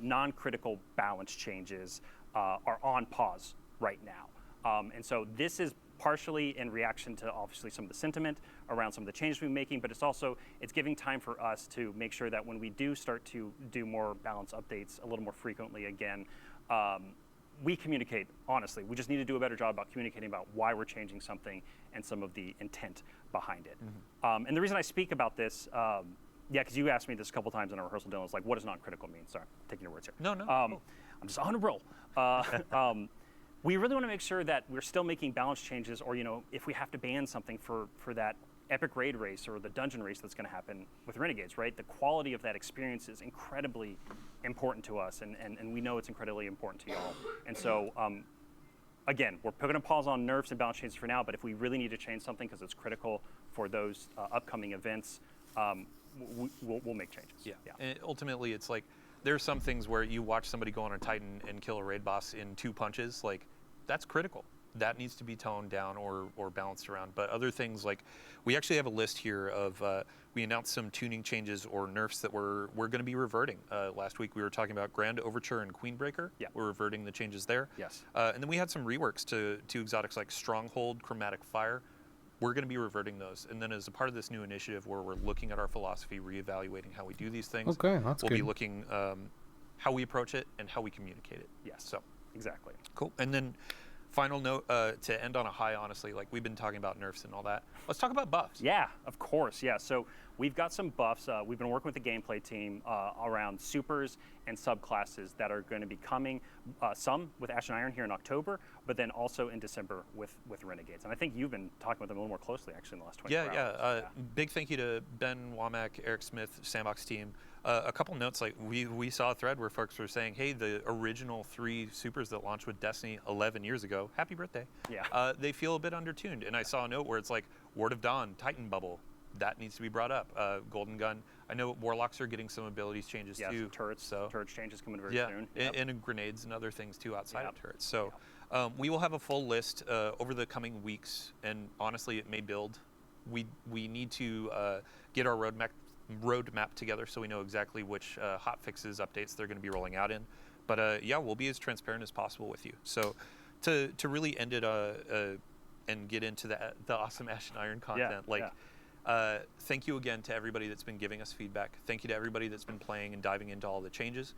non-critical balance changes are on pause right now. And so this is partially in reaction to obviously some of the sentiment around some of the changes we're making, but it's giving time for us to make sure that when we do start to do more balance updates a little more frequently again, we communicate honestly. We just need to do a better job about communicating about why we're changing something and some of the intent behind it. Mm-hmm. And the reason I speak about this, because you asked me this a couple times in our rehearsal, Dylan, is like, what does non-critical mean? Sorry, I'm taking your words here. No. I'm just on a roll. We really want to make sure that we're still making balance changes, or, you know, if we have to ban something for that epic raid race or the dungeon race that's going to happen with Renegades, right? The quality of that experience is incredibly important to us, and we know it's incredibly important to y'all. And so, again, we're putting a pause on nerfs and balance changes for now, but if we really need to change something because it's critical for those upcoming events, we'll make changes. Yeah. And ultimately, it's like, there's some things where you watch somebody go on a Titan and kill a raid boss in 2 punches, like, that's critical. That needs to be toned down or balanced around. But other things, like, we actually have a list here of, we announced some tuning changes or nerfs that we're going to be reverting. Last week we were talking about Grand Overture and Queenbreaker. Yeah. We're reverting the changes there. Yes. And then we had some reworks to exotics like Stronghold, Chromatic Fire. We're going to be reverting those. And then as a part of this new initiative where we're looking at our philosophy, reevaluating how we do these things, Okay, that's we'll good. be looking how we approach it and how we communicate it. Yes. So Exactly. cool. And then final note to end on a high, honestly, like, we've been talking about nerfs and all that. Let's talk about buffs. Yeah, of course. Yeah. So we've got some buffs. We've been working with the gameplay team around supers and subclasses that are going to be coming. Some with Ash and Iron here in October, but then also in December with Renegades. And I think you've been talking with them a little more closely actually in the last 24 hours. Yeah. Big thank you to Ben Womack, Eric Smith, Sandbox team. A couple notes, like, we saw a thread where folks were saying, hey, the original 3 supers that launched with Destiny 11 years ago, happy birthday. Yeah. They feel a bit undertuned. And I saw a note where it's like, Ward of Dawn, Titan Bubble, that needs to be brought up. Golden Gun. I know Warlocks are getting some abilities changes too. Turrets. So turrets changes coming very soon. Yep. And grenades and other things too outside of turrets. So we will have a full list over the coming weeks, and honestly, it may build. We need to get our roadmap together so we know exactly which hot fixes, updates they're going to be rolling out in. But we'll be as transparent as possible with you. So to really end it and get into the awesome Ash and Iron content, thank you again to everybody that's been giving us feedback. Thank you to everybody that's been playing and diving into all the changes.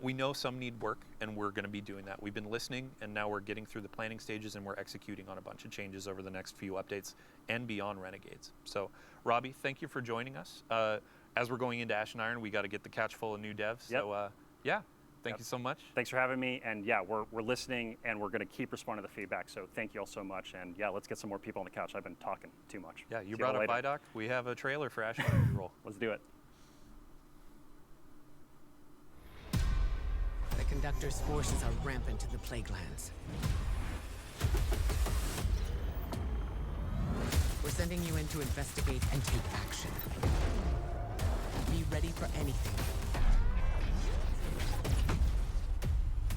We know some need work, and we're going to be doing that. We've been listening, and now we're getting through the planning stages, and we're executing on a bunch of changes over the next few updates and beyond Renegades. So, Robbie, thank you for joining us. As we're going into Ash and Iron, we got to get the catch full of new devs. Yep. So, thank you so much. Thanks for having me. And we're listening, and we're going to keep responding to the feedback. So thank you all so much. And let's get some more people on the couch. I've been talking too much. Yeah, you See brought y'all up later. Vidoc. We have a trailer for Ash and Iron to roll. Let's do it. Conductor's forces are rampant in the Plague Lands. We're sending you in to investigate and take action. Be ready for anything.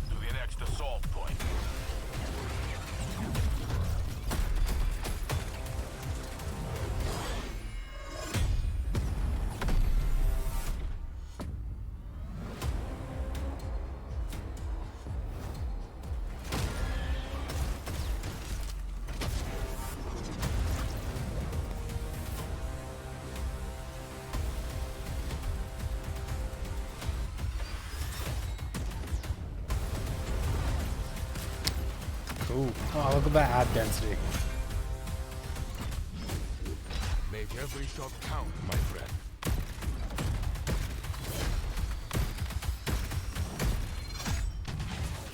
To the next assault point. Ooh. Oh, look at that ad density. Make every shot count, my friend.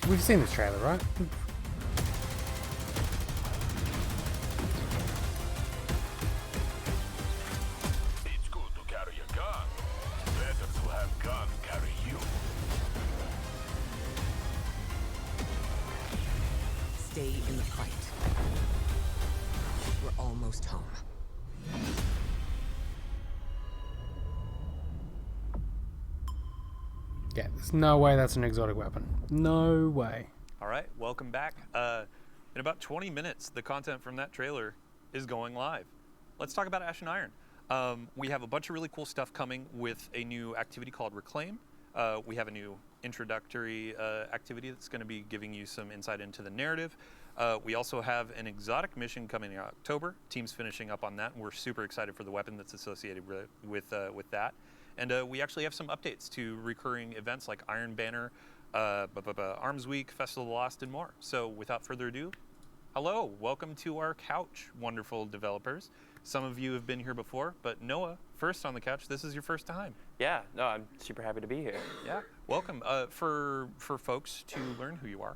We've seen this trailer, right? It's good to carry a gun. Better to have guns carry you. Stay in the fight. We're almost home. Yeah, there's no way that's an exotic weapon. No way. All right, welcome back. In about 20 minutes, the content from that trailer is going live. Let's talk about Ash and Iron. We have a bunch of really cool stuff coming with a new activity called Reclaim. We have a new introductory activity that's going to be giving you some insight into the narrative. We also have an exotic mission coming in October. Team's finishing up on that, and we're super excited for the weapon that's associated with that. And we actually have some updates to recurring events like Iron Banner, Arms Week, Festival of the Lost, and more. So without further ado, hello, welcome to our couch, wonderful developers. Some of you have been here before, but Noah, first on the couch, this is your first time. Yeah, no, I'm super happy to be here. Yeah, welcome. For folks to learn who you are,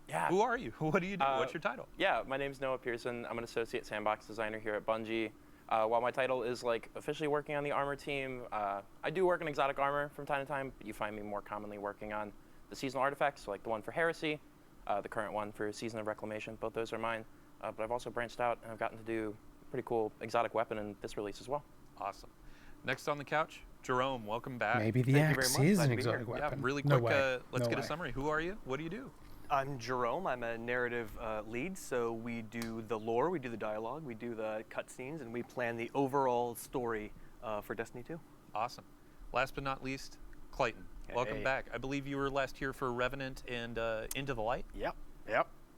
Yeah. who are you? What do you do? What's your title? Yeah, my name's Noah Pearson. I'm an associate sandbox designer here at Bungie. While my title is like officially working on the armor team, I do work in exotic armor from time to time, but you find me more commonly working on the seasonal artifacts, like the one for Heresy, the current one for Season of Reclamation. Both those are mine. But I've also branched out and I've gotten to do a pretty cool exotic weapon in this release as well. Awesome. Next on the couch, Jerome, welcome back. Maybe the Thank you axe very much. is Glad an to be here. exotic Yeah, weapon. really No quick, way. let's No get a way. summary. Who are you? What do you do? I'm Jerome. I'm a narrative lead, so we do the lore, we do the dialogue, we do the cutscenes, and we plan the overall story for Destiny 2. Awesome. Last but not least, Clayton. Welcome Hey. back. I believe you were last here for Revenant and Into the Light. Yep.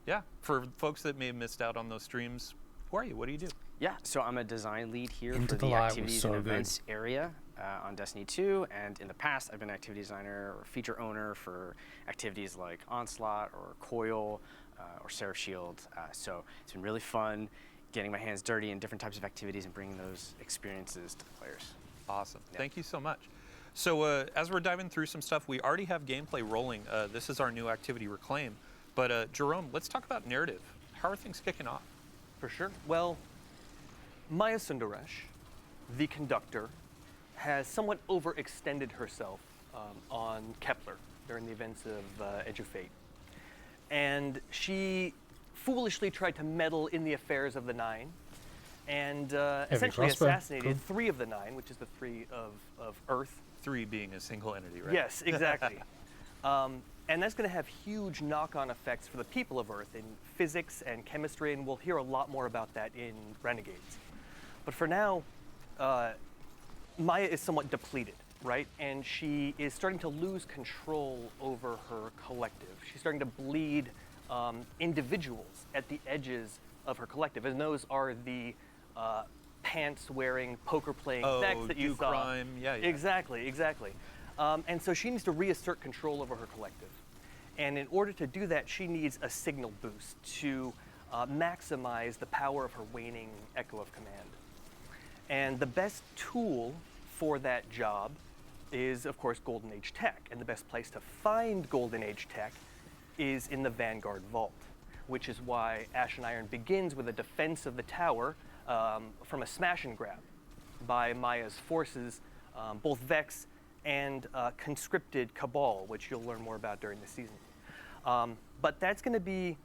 Yeah. For folks that may have missed out on those streams, who are you? What do you do? Yeah, so I'm a design lead here Into for the the Light was activities so and good. events area on Destiny 2, and in the past I've been activity designer or feature owner for activities like Onslaught or Coil or Seraph Shield. So it's been really fun getting my hands dirty in different types of activities and bringing those experiences to the players. Awesome. Thank you so much. So as we're diving through some stuff, we already have gameplay rolling. This is our new activity, Reclaim. But Jerome, let's talk about narrative. How are things kicking off? For sure. Well, Maya Sundaresh, the conductor, has somewhat overextended herself on Kepler during the events of Edge of Fate. And she foolishly tried to meddle in the affairs of the Nine and essentially crossbow. assassinated Cool. 3 of the 9, which is the 3 of Earth. 3 being a single entity, right? Yes, exactly. And that's going to have huge knock-on effects for the people of Earth in physics and chemistry, and we'll hear a lot more about that in Renegades. But for now, Maya is somewhat depleted, right? And she is starting to lose control over her collective. She's starting to bleed individuals at the edges of her collective, and those are the pants-wearing, poker-playing Vex that you do saw. crime. Yeah. Exactly. And so she needs to reassert control over her collective. And in order to do that, she needs a signal boost to maximize the power of her waning Echo of Command. And the best tool for that job is, of course, Golden Age tech. And the best place to find Golden Age tech is in the Vanguard Vault, which is why Ash and Iron begins with a defense of the tower from a smash and grab by Maya's forces, both Vex and conscripted cabal, which you'll learn more about during the season. But that's going to be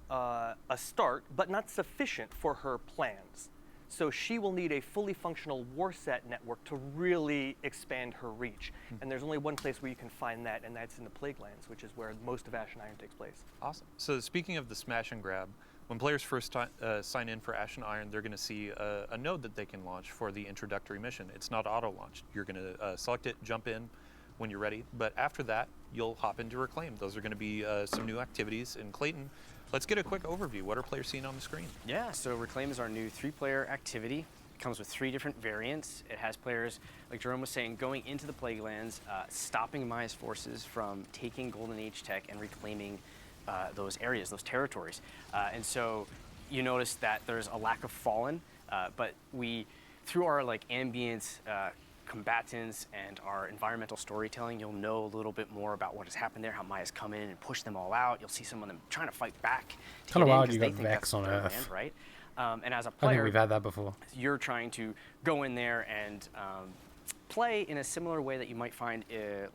a start, but not sufficient for her plans. So she will need a fully functional war set network to really expand her reach. And there's only one place where you can find that, and that's in the Plaguelands, which is where most of Ashen Iron takes place. Awesome. So speaking of the smash and grab, when players first sign in for Ashen Iron, they're going to see a node that they can launch for the introductory mission. It's not auto-launched. You're going to select it, jump in when you're ready. But after that, you'll hop into Reclaim. Those are going to be some new activities. And Clayton, let's get a quick overview. What are players seeing on the screen? Yeah, so Reclaim is our new 3-player activity. It comes with 3 different variants. It has players, like Jerome was saying, going into the Plaguelands, stopping Maya's forces from taking Golden Age tech and reclaiming those areas, those territories. And so you notice that there's a lack of Fallen, but we, through our ambient combatants and our environmental storytelling, you'll know a little bit more about what has happened there, how Maya's come in and pushed them all out. You'll see some of them trying to fight back. Kind of wild you got Vex on Earth. Land, right? And as a I player, think we've had that before. You're trying to go in there and play in a similar way that you might find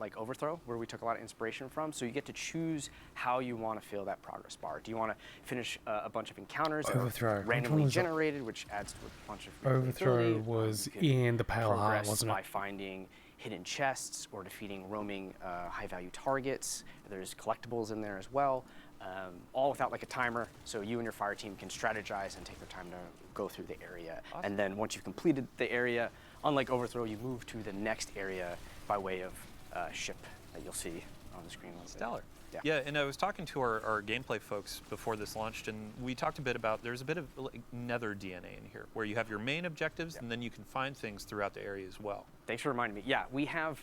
like Overthrow, where we took a lot of inspiration from. So you get to choose how you want to fill that progress bar. Do you want to finish a bunch of encounters that are randomly generated, which adds to a bunch of Overthrow was in the Pale Heart, wasn't it? By finding hidden chests or defeating roaming high-value targets. There's collectibles in there as well, all without a timer, so you and your fire team can strategize and take their time to go through the area. Awesome. And then once you've completed the area, unlike Overthrow, you move to the next area by way of ship that you'll see on the screen. Stellar. Yeah, and I was talking to our gameplay folks before this launched, and we talked a bit about there's a bit of nether DNA in here, where you have your main objectives, and then you can find things throughout the area as well. Thanks for reminding me. Yeah, we have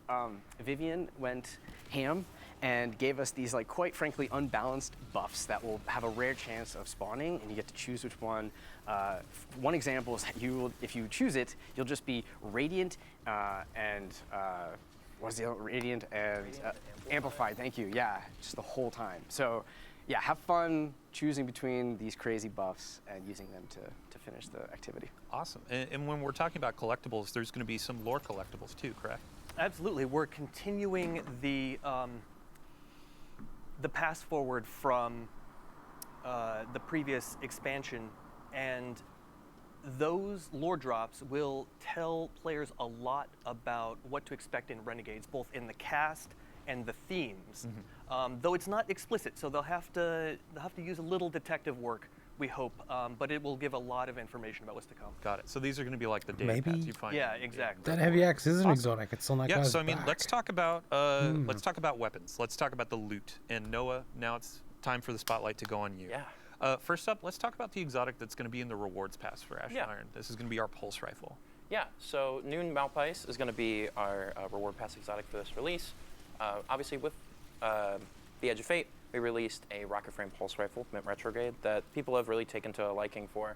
Vivian went ham and gave us these quite frankly unbalanced buffs that will have a rare chance of spawning, and you get to choose which one. One example is that if you choose it, you'll just be radiant and what's the other? Radiant and amplified. Thank you. Yeah, just the whole time. So, yeah, have fun choosing between these crazy buffs and using them to finish the activity. Awesome. And when we're talking about collectibles, there's going to be some lore collectibles too, correct? Absolutely. We're continuing the pass forward from the previous expansion, and those lore drops will tell players a lot about what to expect in Renegades, both in the cast and the themes. Though it's not explicit, so they'll have to use a little detective work, we hope, but it will give a lot of information about what's to come. Got it. So these are going to be like the data pads you find. Yeah, exactly. That heavy axe is an exotic. It's on that guy's so I mean, back. let's talk about weapons. Let's talk about the loot. And Noah, now it's time for the spotlight to go on you. Yeah. First up, let's talk about the exotic that's going to be in the rewards pass for Ashen Iron. This is going to be our pulse rifle. Yeah, so Noon Malpice is going to be our reward pass exotic for this release. Obviously, with The Edge of Fate, we released a rocket frame pulse rifle, Mint Retrograde, that people have really taken to a liking for.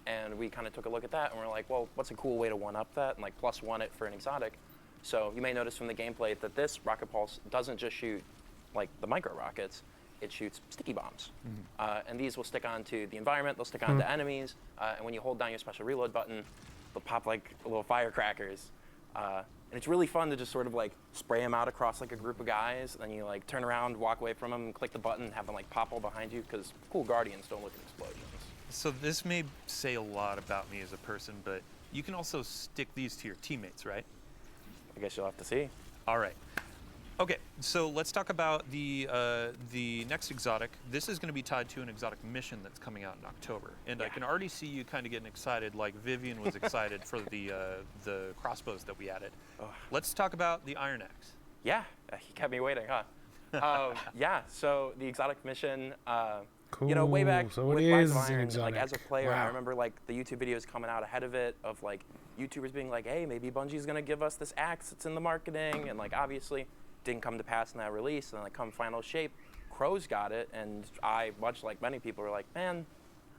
And we kind of took a look at that, and we're like, well, what's a cool way to one-up that and +1 it for an exotic? So you may notice from the gameplay that this rocket pulse doesn't just shoot the micro rockets. It shoots sticky bombs. And these will stick onto the environment, they'll stick onto enemies, and when you hold down your special reload button, they'll pop little firecrackers. And it's really fun to just sort of spray them out across a group of guys, and then you turn around, walk away from them, and click the button, and have them pop all behind you, because cool Guardians don't look at explosions. So this may say a lot about me as a person, but you can also stick these to your teammates, right? I guess you'll have to see. All right. Okay, so let's talk about the next exotic. This is going to be tied to an exotic mission that's coming out in October, and I can already see you kind of getting excited, like Vivian was excited for the crossbows that we added. Let's talk about the Iron Axe. Yeah, he kept me waiting, huh? Yeah, so the exotic mission. Cool. Way back so with it Black is Iron, exotic. as a player, Wow. I remember the YouTube videos coming out ahead of it of YouTubers being like, hey, maybe Bungie's gonna give us this axe that's in the marketing, and obviously didn't come to pass in that release, and then come final shape, Crows got it, and I, much like many people, were like, man,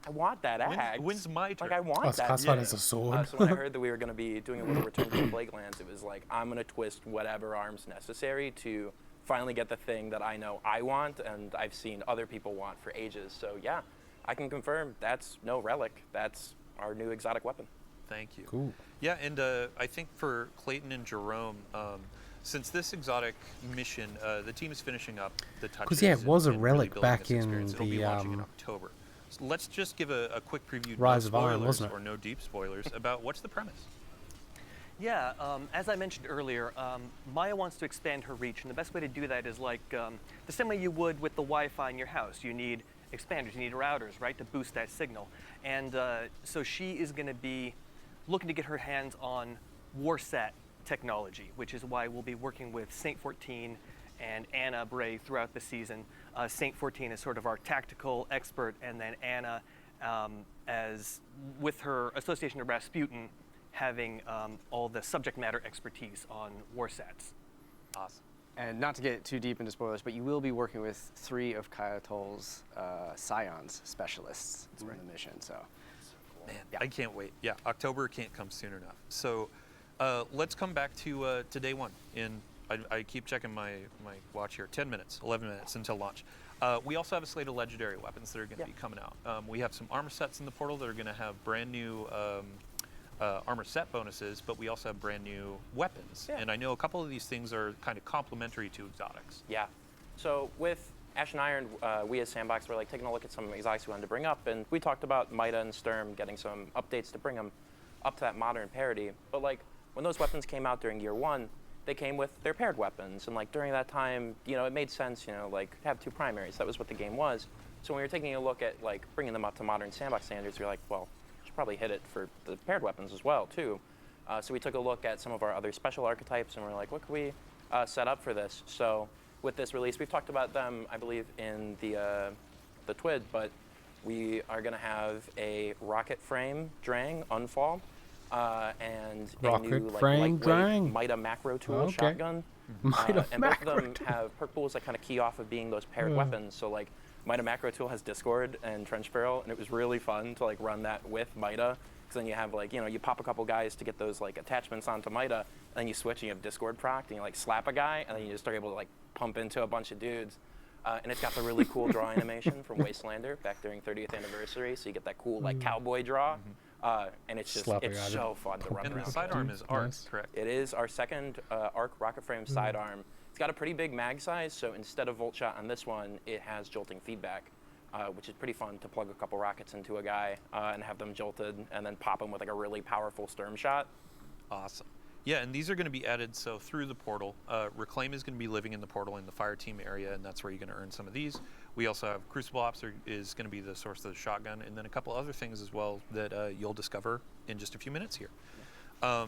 I want that axe. When's my turn? I want it's that. classified as a sword. So when I heard that we were gonna be doing a little Return to the Plaguelands, it was I'm gonna twist whatever arms necessary to finally get the thing that I know I want and I've seen other people want for ages. So yeah, I can confirm that's no relic. That's our new exotic weapon. Thank you. Cool. Yeah, and I think for Clayton and Jerome, since this exotic mission, the team is finishing up the touches. Because, yeah, it was a and really relic building back this in experience. It'll be the, launching in October. So let's just give a quick preview, Rise no of Iron, spoilers wasn't it? or no deep spoilers, about what's the premise. Yeah, as I mentioned earlier, Maya wants to expand her reach, and the best way to do that is like the same way you would with the Wi-Fi in your house. You need expanders, you need routers, right, to boost that signal. And so she is going to be looking to get her hands on Warsat technology, which is why we'll be working with Saint 14 and Anna Bray throughout the season. Saint 14 is sort of our tactical expert, and then Anna, as with her association to Rasputin, having all the subject matter expertise on Warsats. Awesome. And not to get too deep into spoilers, but you will be working with 3 of Kayatol's Scions specialists in the mission. So, Man, I can't wait. Yeah, October can't come soon enough. So let's come back to day one. I keep checking my watch here. 10 minutes, 11 minutes until launch. We also have a slate of legendary weapons that are going to be coming out. We have some armor sets in the portal that are going to have brand new armor set bonuses, but we also have brand new weapons. And I know a couple of these things are kind of complementary to exotics. Yeah. So with Ash and Iron, we as Sandbox were like taking a look at some exotics we wanted to bring up, and we talked about Mida and Sturm getting some updates to bring them up to that modern parity. But like when those weapons came out during year 1, they came with their paired weapons, and like during that time, you know, it made sense, you know, like have 2 primaries. That was what the game was. So when we were taking a look at like bringing them up to modern Sandbox standards, we were like, well, we should probably hit it for the paired weapons as well too. So we took a look at some of our other special archetypes, and we're like, what could we set up for this? So with this release, we've talked about them, I believe, in the TWID, but we are going to have a rocket frame Drang Unfall, and a new like lightweight Mida macro tool shotgun. And both of them have perk pools that kind of key off of being those paired weapons. So like Mida macro tool has Discord and Trench Barrel, and it was really fun to like run that with Mida. Because then you have like, you know, you pop a couple guys to get those like attachments onto Mida, and then you switch and you have Discord proc, and you like slap a guy, and then you just are able to like pump into a bunch of dudes. And it's got the really cool draw animation from Wastelander back during 30th anniversary, so you get that cool like cowboy draw. And it's just, it's so fun to run around. And the sidearm is ARC, correct? It is our second ARC rocket frame sidearm. It's got a pretty big mag size, so instead of volt shot on this one, it has jolting feedback, which is pretty fun to plug a couple rockets into a guy and have them jolted, and then pop them with like a really powerful Sturm shot. Awesome. Yeah, and these are going to be added so through the portal. Reclaim is going to be living in the portal in the fire team area, and that's where you're going to earn some of these. We also have Crucible Ops is going to be the source of the shotgun, and then a couple other things as well that you'll discover in just a few minutes here.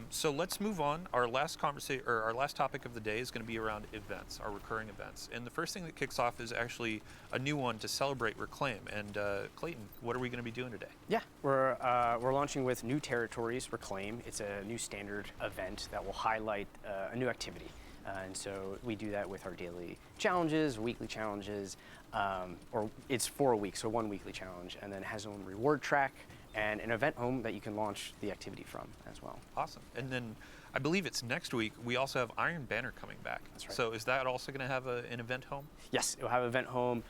So let's move on. Our last conversation, or our last topic of the day, is going to be around events, our recurring events. And the first thing that kicks off is actually a new one to celebrate Reclaim. And Clayton, what are we going to be doing today? Yeah, we're launching with New Territories Reclaim. It's a new standard event that will highlight a new activity. And so we do that with our daily challenges, weekly challenges, or it's for a week, so 1 weekly challenge, and then has its own reward track and an event home that you can launch the activity from as well. Awesome. And then I believe it's next week, we also have Iron Banner coming back. That's right. So is that also going to have an event home? Yes, it'll have event home,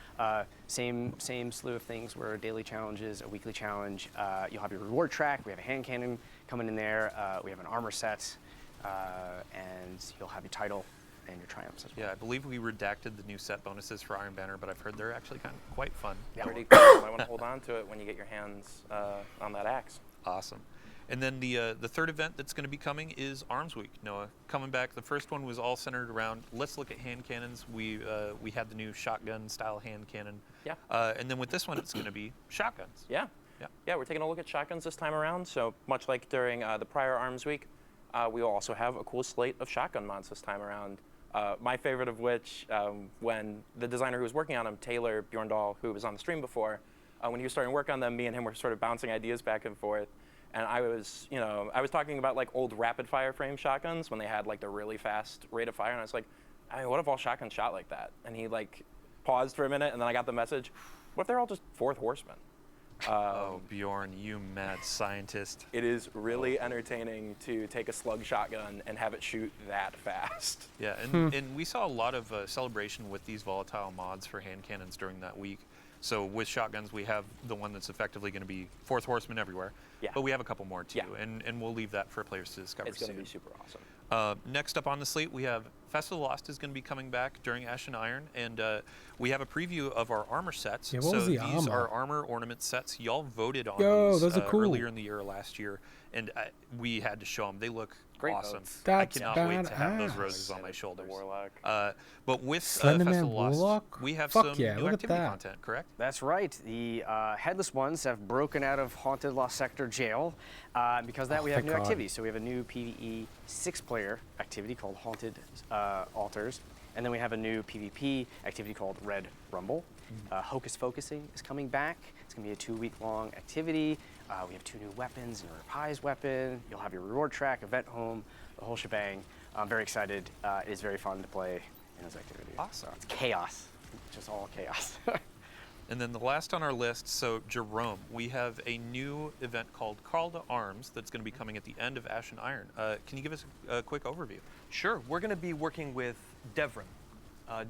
same slew of things where daily challenges, a weekly challenge. You'll have your reward track. We have a hand cannon coming in there. We have an armor set, and you'll have your title and your triumphs as well. Yeah, I believe we redacted the new set bonuses for Iron Banner, but I've heard they're actually kind of quite fun. Yeah, pretty cool. You might want to hold on to it when you get your hands on that axe. Awesome. And then the third event that's going to be coming is Arms Week, Noah. Coming back, the first one was all centered around, let's look at hand cannons. We had the new shotgun style hand cannon. Yeah. And then with this one, it's going to be shotguns. Yeah. Yeah, we're taking a look at shotguns this time around. So much like during the prior Arms Week, we will also have a cool slate of shotgun mods this time around. My favorite of which, when the designer who was working on them, Taylor Bjorndal, who was on the stream before, when he was starting to work on them, me and him were sort of bouncing ideas back and forth. And I was talking about like old rapid fire frame shotguns when they had like the really fast rate of fire. And I was like, I mean, what if all shotguns shot like that? And he like paused for a minute, and then I got the message, what if they're all just fourth horsemen? Oh, Bjorn, you mad scientist. It is really entertaining to take a slug shotgun and have it shoot that fast. Yeah, and we saw a lot of celebration with these volatile mods for hand cannons during that week. So with shotguns, we have the one that's effectively going to be fourth horseman everywhere. Yeah. But we have a couple more too, Yeah. and we'll leave that for players to discover It's going soon. to be super awesome. Next up on the slate, we have Fest of the Lost is going to be coming back during Ash and Iron, and we have a preview of our armor sets. Yeah, what so was the these armor? are armor ornament sets. Y'all voted on Yo, these those are cool. earlier in the year last year, and we had to show them. They look Great awesome. votes. I That's cannot wait to have those badass. roses on my shoulders. Warlock. But with Fest Slenderman of the Lost, Warlock? we have Fuck some yeah, new look at activity that. content, correct? That's right. The Headless Ones have broken out of Haunted Lost Sector Jail. Because of that, we have thank new God. activities. So we have a new PvE 6-player activity called Haunted Altars. And then we have a new PvP activity called Red Rumble. Hocus Focusing is coming back. It's going to be a 2-week-long activity. We have 2 new weapons and a reprised weapon. You'll have your reward track, event home, the whole shebang. I'm very excited. It is very fun to play in those activities. Awesome. It's chaos, just all chaos. And then the last on our list, so Jerome, we have a new event called Call to Arms that's going to be coming at the end of Ash and Iron. Can you give us a quick overview? Sure. We're going to be working with Devrim,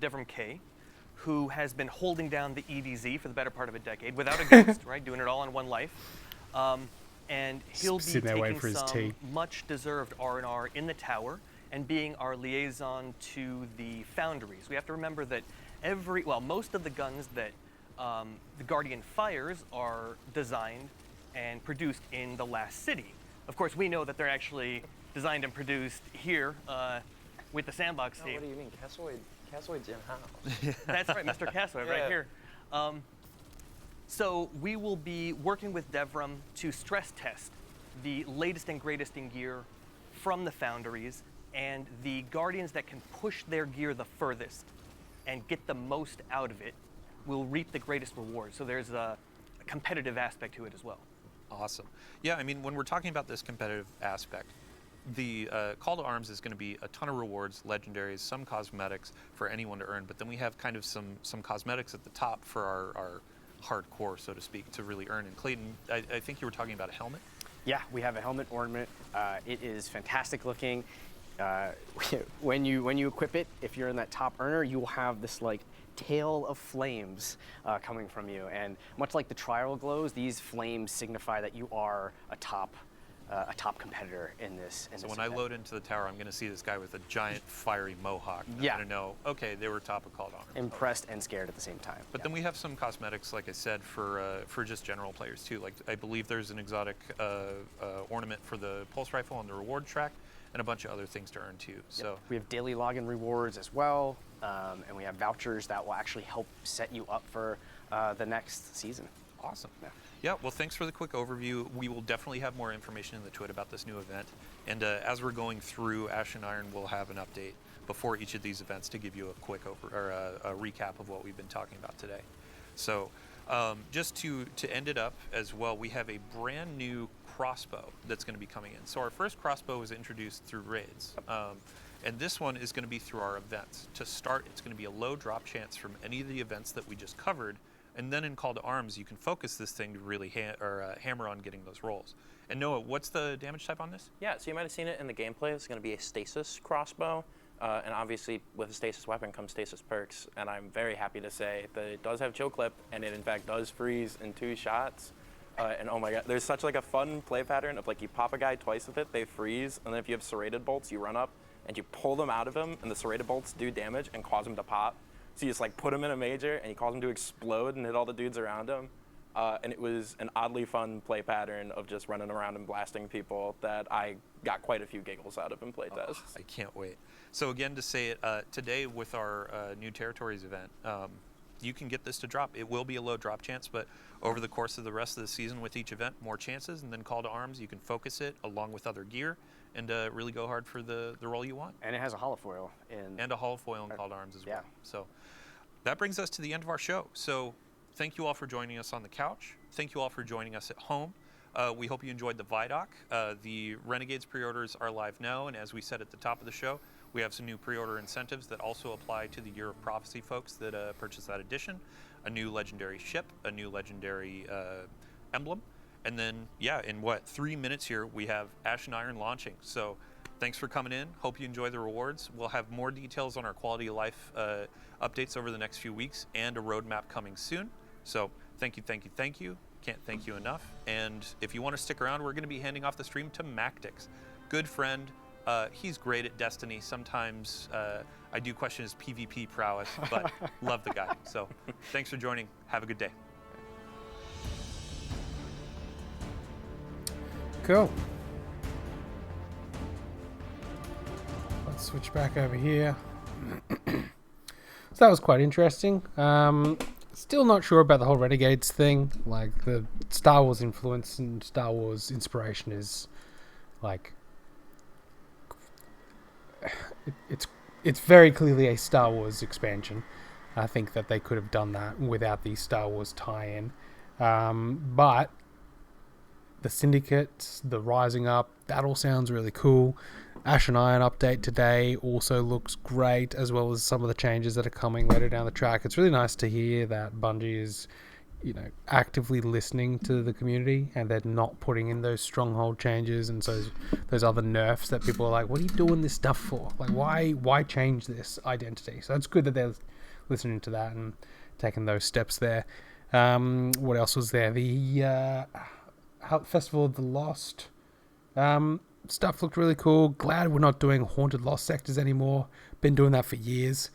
Devrim K, who has been holding down the EDZ for the better part of a decade without a ghost, right? Doing it all in one life. And he'll be Sitting there waiting taking for his some tea. much-deserved R&R in the tower and being our liaison to the foundries. We have to remember that most of the guns that the Guardian fires are designed and produced in the last city. Of course, we know that they're actually designed and produced here with the sandbox team. What do you mean? Cassoid's in-house. That's right, Mr. Cassoid, right here. So we will be working with Devrim to stress test the latest and greatest in gear from the foundries, and the Guardians that can push their gear the furthest and get the most out of it will reap the greatest reward. So there's a competitive aspect to it as well. Awesome. Yeah, I mean, when we're talking about this competitive aspect, the Call to Arms is going to be a ton of rewards, legendaries, some cosmetics for anyone to earn, but then we have kind of some cosmetics at the top for our hardcore, so to speak, to really earn. And Clayton, I think you were talking about a helmet? Yeah, we have a helmet ornament. It is fantastic looking. When you equip it, if you're in that top earner, you will have this like tail of flames coming from you. And much like the trial glows, these flames signify that you are a top competitor in this. So when I load into the tower, I'm going to see this guy with a giant fiery mohawk. And Yeah. I'm going to know, okay, they were top of Call to Arms. Impressed and scared at the same time. But then we have some cosmetics, like I said, for just general players too. Like I believe there's an exotic ornament for the pulse rifle on the reward track, and a bunch of other things to earn too. So we have daily login rewards as well, and we have vouchers that will actually help set you up for the next season. Awesome. Yeah, well, thanks for the quick overview. We will definitely have more information in the Twit about this new event. And as we're going through Ash and Iron, we'll have an update before each of these events to give you a quick a recap of what we've been talking about today. So just to end it up as well, we have a brand new crossbow that's going to be coming in. So our first crossbow was introduced through raids. And this one is going to be through our events. To start, it's going to be a low drop chance from any of the events that we just covered. And then in Call to Arms, you can focus this thing to really hammer on getting those rolls. And Noah, what's the damage type on this? Yeah, so you might have seen it in the gameplay. It's going to be a stasis crossbow. And obviously, with a stasis weapon comes stasis perks. And I'm very happy to say that it does have chill clip, and it in fact does freeze in 2 shots. And oh my god, there's such like a fun play pattern of like you pop a guy twice with it, they freeze, and then if you have serrated bolts, you run up and you pull them out of him, and the serrated bolts do damage and cause him to pop. So you just like put him in a major, and you cause him to explode and hit all the dudes around him. And it was an oddly fun play pattern of just running around and blasting people that I got quite a few giggles out of in playtest. I can't wait. So again, to say it, today with our New Territories event, you can get this to drop. It will be a low drop chance, but over the course of the rest of the season with each event, more chances, and then Call to Arms, you can focus it along with other gear and really go hard for the role you want. And it has a holofoil in. And a holofoil in Call to Arms as well. Yeah. So that brings us to the end of our show. So thank you all for joining us on the couch. Thank you all for joining us at home. We hope you enjoyed the Vidoc. The Renegades pre-orders are live now, and as we said at the top of the show, we have some new pre-order incentives that also apply to the Year of Prophecy folks that purchase that edition. A new legendary ship, a new legendary emblem, and then, yeah, in 3 minutes here, we have Ash and Iron launching. So thanks for coming in. Hope you enjoy the rewards. We'll have more details on our quality of life updates over the next few weeks and a roadmap coming soon. So thank you, thank you, thank you. Can't thank you enough. And if you want to stick around, we're going to be handing off the stream to Mactix. Good friend, He's great at Destiny. Sometimes I do question his PvP prowess, but love the guy. So thanks for joining. Have a good day. Cool. Let's switch back over here. So that was quite interesting. Still not sure about the whole Renegades thing. Like, the Star Wars influence and Star Wars inspiration is like it's very clearly a Star Wars expansion. I think that they could have done that without the Star Wars tie-in. But the Syndicate, the Rising Up, that all sounds really cool. Ash and Iron update today also looks great, as well as some of the changes that are coming later down the track. It's really nice to hear that Bungie is, actively listening to the community, and they're not putting in those stronghold changes and so those other nerfs that people are like, what are you doing this stuff for? Like, why change this identity? So it's good that they're listening to that and taking those steps there. What else was there? The Festival of the Lost stuff looked really cool. Glad we're not doing Haunted Lost Sectors anymore. Been doing that for years.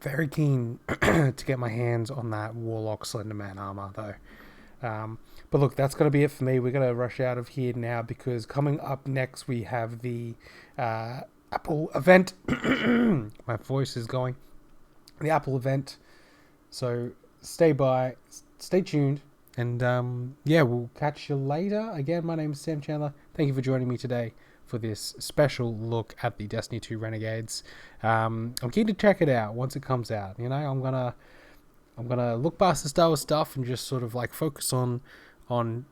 Very keen to get my hands on that Warlock Slenderman armor, though. But look, that's going to be it for me. We're going to rush out of here now, because coming up next we have the Apple event. My voice is going. The Apple event. So stay tuned. And we'll catch you later. Again, my name is Sam Chandler. Thank you for joining me today for this special look at the Destiny 2 Renegades. I'm keen to check it out once it comes out. I'm gonna look past the Star Wars stuff and just sort of like focus on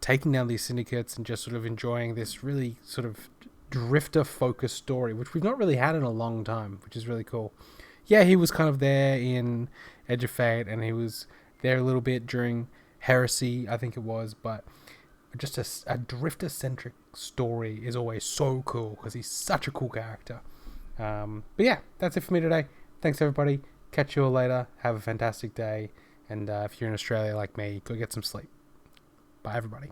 taking down these syndicates and just sort of enjoying this really sort of drifter focused story, which we've not really had in a long time, which is really cool. Yeah, he was kind of there in Edge of Fate, and he was there a little bit during Heresy, I think it was, but just a drifter-centric story is always so cool, because he's such a cool character. But yeah, that's it for me today. Thanks, everybody. Catch you all later. Have a fantastic day. And if you're in Australia like me, go get some sleep. Bye, everybody.